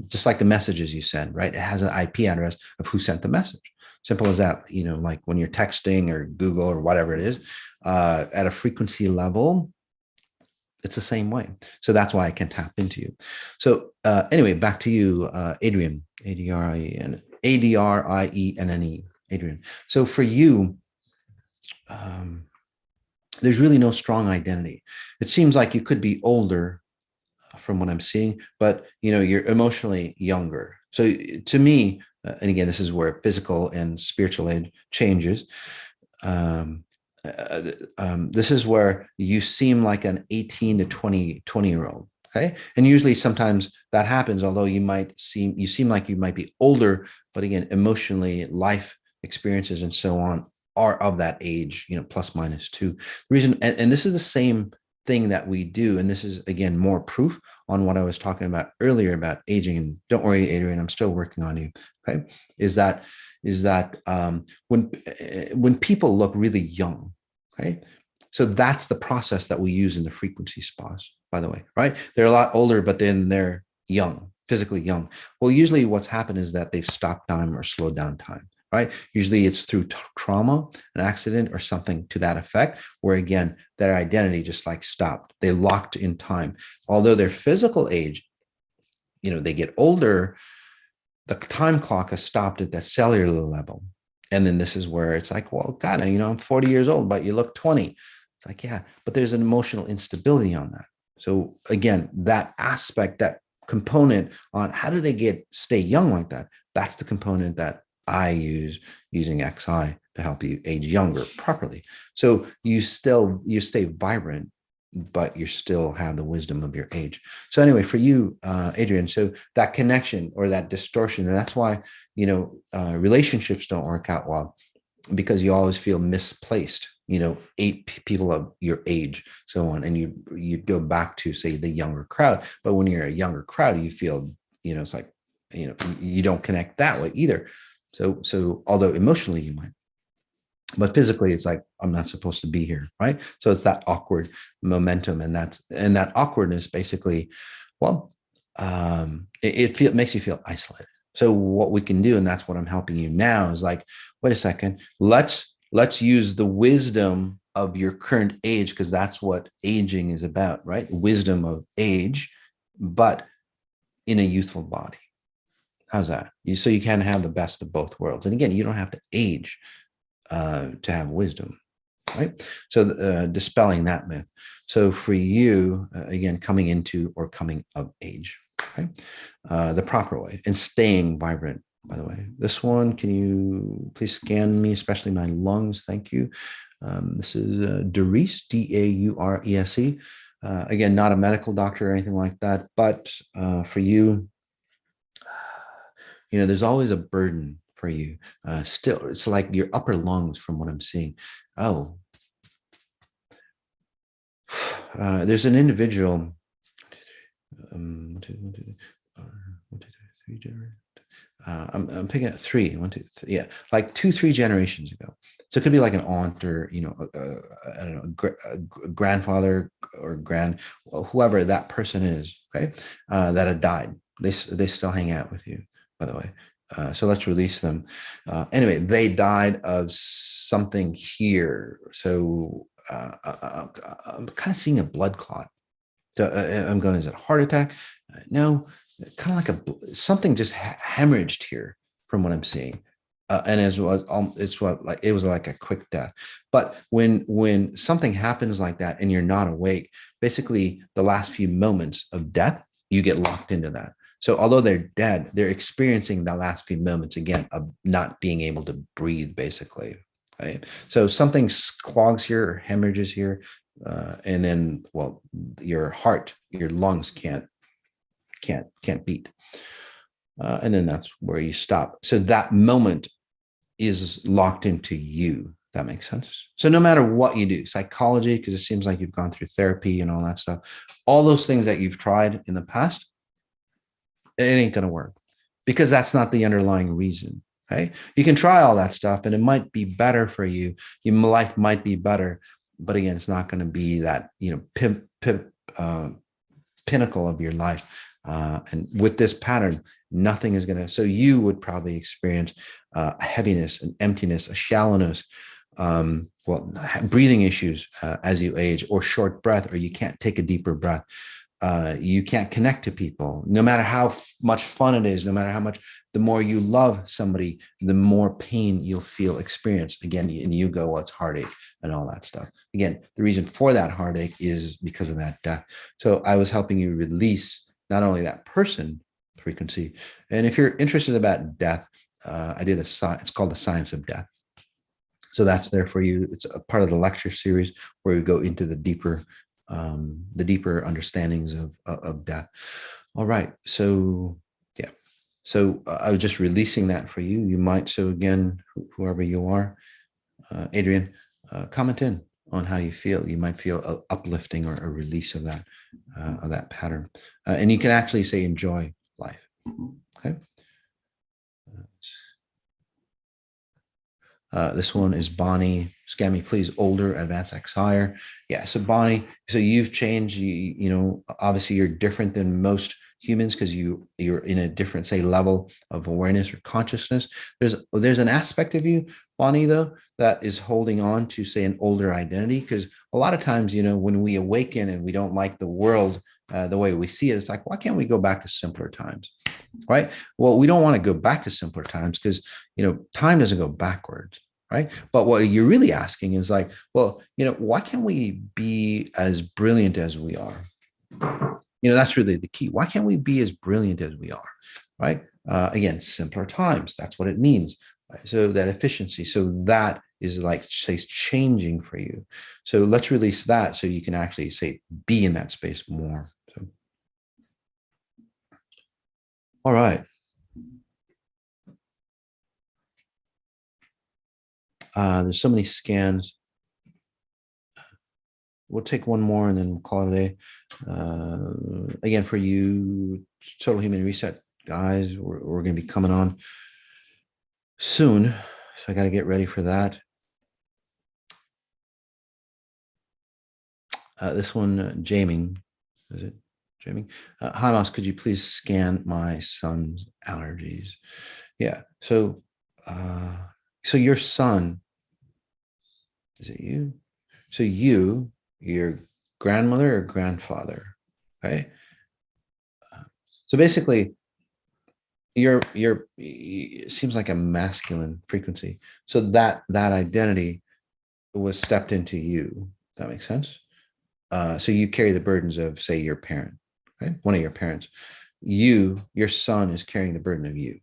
A: just like the messages you send, right? It has an IP address of who sent the message. Simple as that. Like when you're texting or Google or whatever it is, at a frequency level, it's the same way. So that's why I can tap into you. So anyway, back to you, Adrian, Adrienne, Adrian. So for you, there's really no strong identity. It seems like you could be older, from what I'm seeing, but you're emotionally younger. So to me, and again, this is where physical and spiritual age changes. Um, this is where you seem like an 18 to 20 year old. Okay. And usually sometimes that happens, although you seem like you might be older, but again, emotionally, life experiences and so on are of that age, plus minus two. The reason, and this is the same thing that we do, and this is again more proof on what I was talking about earlier about aging. And don't worry, Adrian, I'm still working on you. Okay. Is that when people look really young, okay, so that's the process that we use in the frequency spas, by the way, right? They're a lot older, but then they're young, physically young. Well, usually what's happened is that they've stopped time or slowed down time, right? Usually it's through trauma, an accident, or something to that effect, where again, their identity just like stopped. They locked in time. Although their physical age, they get older, the time clock has stopped at that cellular level. And then this is where it's like, well, God, I'm 40 years old, but you look 20. It's like, yeah, but there's an emotional instability on that. So again, that aspect, that component on how do they stay young like that? That's the component that I use using XI to help you age younger properly. So you stay vibrant, but you still have the wisdom of your age. So anyway, for you, Adrian, so that connection or that distortion, and that's why, relationships don't work out well, because you always feel misplaced, 8 people of your age, so on. And you go back to, say, the younger crowd. But when you're a younger crowd, you feel, it's like, you don't connect that way either. So although emotionally you might, but physically it's like, I'm not supposed to be here, right? So it's that awkward momentum, and that awkwardness basically, well, it makes you feel isolated. So what we can do, and that's what I'm helping you now, is like, wait a second, let's use the wisdom of your current age, because that's what aging is about, right? Wisdom of age, but in a youthful body. How's that? So you can have the best of both worlds. And again, you don't have to age to have wisdom, right? So dispelling that myth. So for you, again, coming into or coming of age, okay, the proper way, and staying vibrant. By the way, this one, can you please scan me, especially my lungs? Thank you. This is Doris, Daurese. Again, not a medical doctor or anything like that, but for you, there's always a burden for you. Still, it's like your upper lungs, from what I'm seeing. Oh, there's an individual. One, two, three generations. I'm picking up 3, 1, 2, 3, yeah, like 2, 3 generations ago. So it could be like an aunt, or I don't know, a grandfather or whoever that person is. Okay, that had died. They still hang out with you, by the way. So let's release them. Anyway, they died of something here. So I'm kind of seeing a blood clot. So I'm going, is it a heart attack? No, kind of like something just hemorrhaged here, from what I'm seeing. And it was like a quick death. But when something happens like that and you're not awake, basically the last few moments of death, you get locked into that. So although they're dead, they're experiencing the last few moments again of not being able to breathe, basically. Right? So something clogs here or hemorrhages here, and then, well, your heart, your lungs can't beat, and then that's where you stop. So that moment is locked into you. If that makes sense. So no matter what you do, psychology, because it seems like you've gone through therapy and all that stuff, all those things that you've tried in the past, it ain't going to work, because that's not the underlying reason. Okay. You can try all that stuff and it might be better for you. Your life might be better, but again, it's not going to be that, pinnacle of your life. And with this pattern, nothing is going to, so you would probably experience a heaviness, an emptiness, a shallowness, breathing issues as you age, or short breath, or you can't take a deeper breath. You can't connect to people, no matter how much fun it is, no matter how much, the more you love somebody, the more pain you'll feel experienced. Again, and you go, well, it's heartache and all that stuff. Again, the reason for that heartache is because of that death. So I was helping you release not only that person frequency, and if you're interested about death, I did it's called The Science of Death. So that's there for you. It's a part of the lecture series where we go into the deeper understandings of death. All right. So yeah. So I was just releasing that for you. You might, so again, whoever you are, Adrian, comment in on how you feel. You might feel a uplifting or a release of that pattern. And you can actually say, enjoy life. Okay. This one is Bonnie. Scan me, please. Older, advanced X higher. Yeah. So Bonnie, so you've changed. You know, obviously you're different than most humans because you're in a different, say, level of awareness or consciousness. There's an aspect of you, Bonnie, though, that is holding on to, say, an older identity. Because a lot of times, you know, when we awaken and we don't like the world the way we see it, it's like, why can't we go back to simpler times? Right. Well, we don't want to go back to simpler times because, you know, time doesn't go backwards. Right. But what you're really asking is like, well, you know, why can't we be as brilliant as we are? You know, that's really the key. Why can't we be as brilliant as we are? Right. Again, simpler times. That's what it means. Right? So that efficiency. So that is like, say, changing for you. So let's release that so you can actually, say, be in that space more. So. All right. There's so many scans. We'll take one more and then we'll call it a day. Again, for you, Total Human Reset guys, we're going to be coming on soon. So I got to get ready for that. This one, Jaming, is it Jaming? Hi, Moss, could you please scan my son's allergies? Yeah. So your son, is it you? So your grandmother or grandfather, okay? So basically, it seems like a masculine frequency. So that identity was stepped into you. That makes sense. So you carry the burdens of, say, your parent, okay? One of your parents. Your son is carrying the burden of you.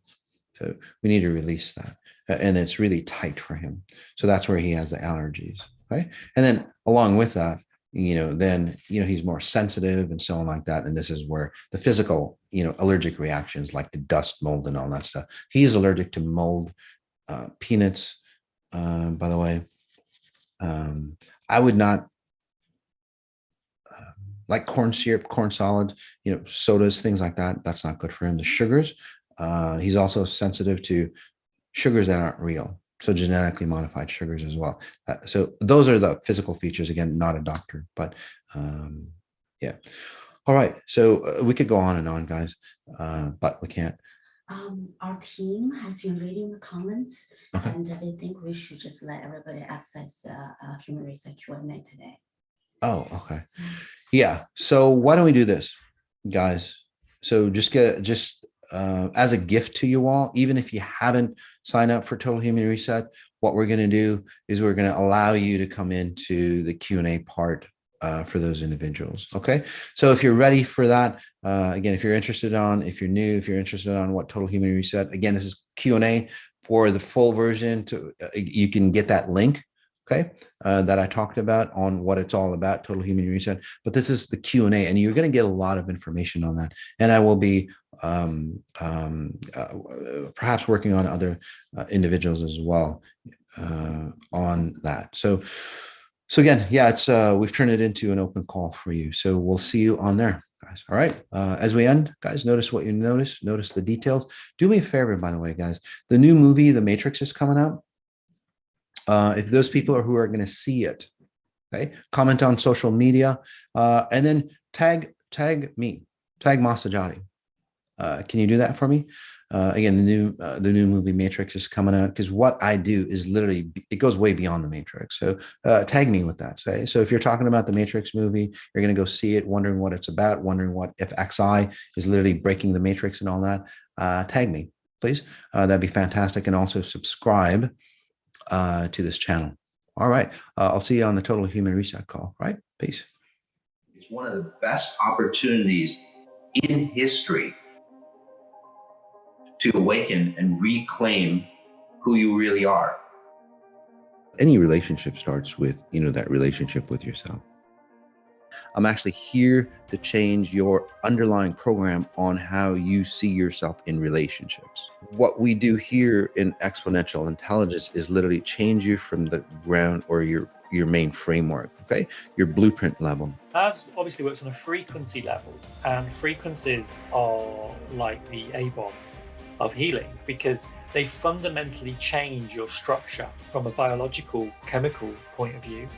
A: So we need to release that. And it's really tight for him. So that's where he has the allergies, right? And then along with that, then, he's more sensitive and so on like that. And this is where the physical, allergic reactions like the dust, mold, and all that stuff. He is allergic to mold, peanuts, by the way. I would not like corn syrup, corn solids, sodas, things like that. That's not good for him. The sugars. He's also sensitive to sugars that aren't real. So genetically modified sugars as well. So those are the physical features. Again, not a doctor, but yeah. All right. So we could go on and on, guys, but we can't.
C: Our team has been reading the comments,
A: okay.
C: And they think we should just let everybody access human research Q&A today.
A: Oh, okay. Yeah. So why don't we do this, guys? So just as a gift to you all, even if you haven't signed up for Total Human Reset, what we're going to do is we're going to allow you to come into the Q&A part for those individuals. Okay. So if you're ready for that, again, if you're interested if you're new, if you're interested on what Total Human Reset, again, this is Q&A for the full version. You can get that link. Okay, that I talked about on what it's all about, Total Human Reset. But this is the Q&A, and you're going to get a lot of information on that. And I will be perhaps working on other individuals as well on that. So again, yeah, it's we've turned it into an open call for you. So we'll see you on there, guys. All right. As we end, guys, notice what you notice. Notice the details. Do me a favor, by the way, guys. The new movie, The Matrix, is coming out. If those people are who are going to see it, okay, comment on social media, and then tag me, tag Sajady. Can you do that for me? Again, the new movie Matrix is coming out, because what I do is literally, it goes way beyond the Matrix. So tag me with that. So if you're talking about the Matrix movie, you're going to go see it, wondering what it's about, wondering what if XI is literally breaking the Matrix and all that. Tag me, please. That'd be fantastic. And also subscribe to this channel. All right. I'll see you on the Total Human Reset call. All right. Peace. It's one of the best opportunities in history to awaken and reclaim who you really are. Any relationship starts with, that relationship with yourself. I'm actually here to change your underlying program on how you see yourself in relationships. What we do here in Exponential Intelligence is literally change you from the ground, or your main framework, okay? Your blueprint level.
D: As obviously works on a frequency level, and frequencies are like the A-bomb of healing, because they fundamentally change your structure from a biological, chemical point of view.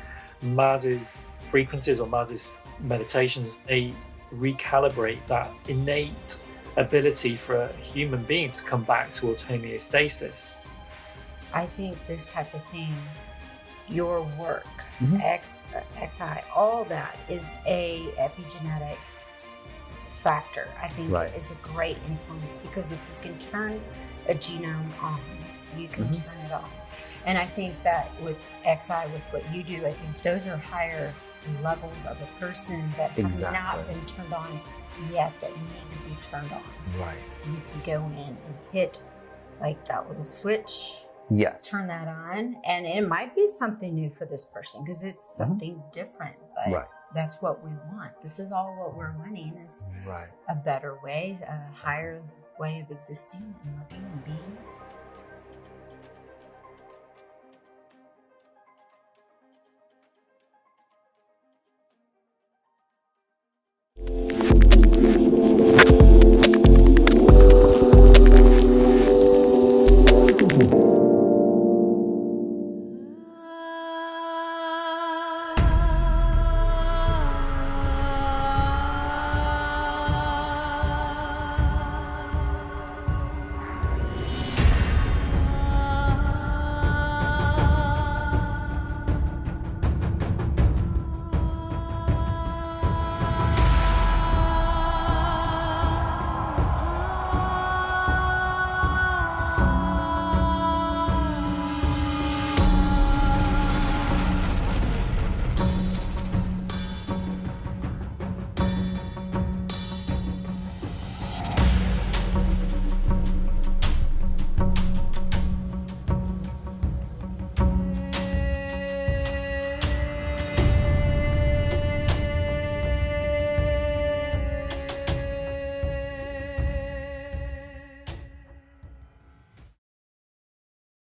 D: Maz's frequencies, or Maz's meditations, they recalibrate that innate ability for a human being to come back towards homeostasis.
E: I think this type of thing, your work, XI, all that is a epigenetic factor. I think it is a great influence, because if you can turn a genome on, you can turn it off. And I think that with XI, with what you do, I think those are higher levels of a person that have not been turned on yet, that need to be turned on.
A: Right.
E: You can go in and hit like that little switch.
A: Yes.
E: Turn that on, and it might be something new for this person, because it's something different, but that's what we want. This is all what we're wanting, is a better way, a higher way of existing and living and being.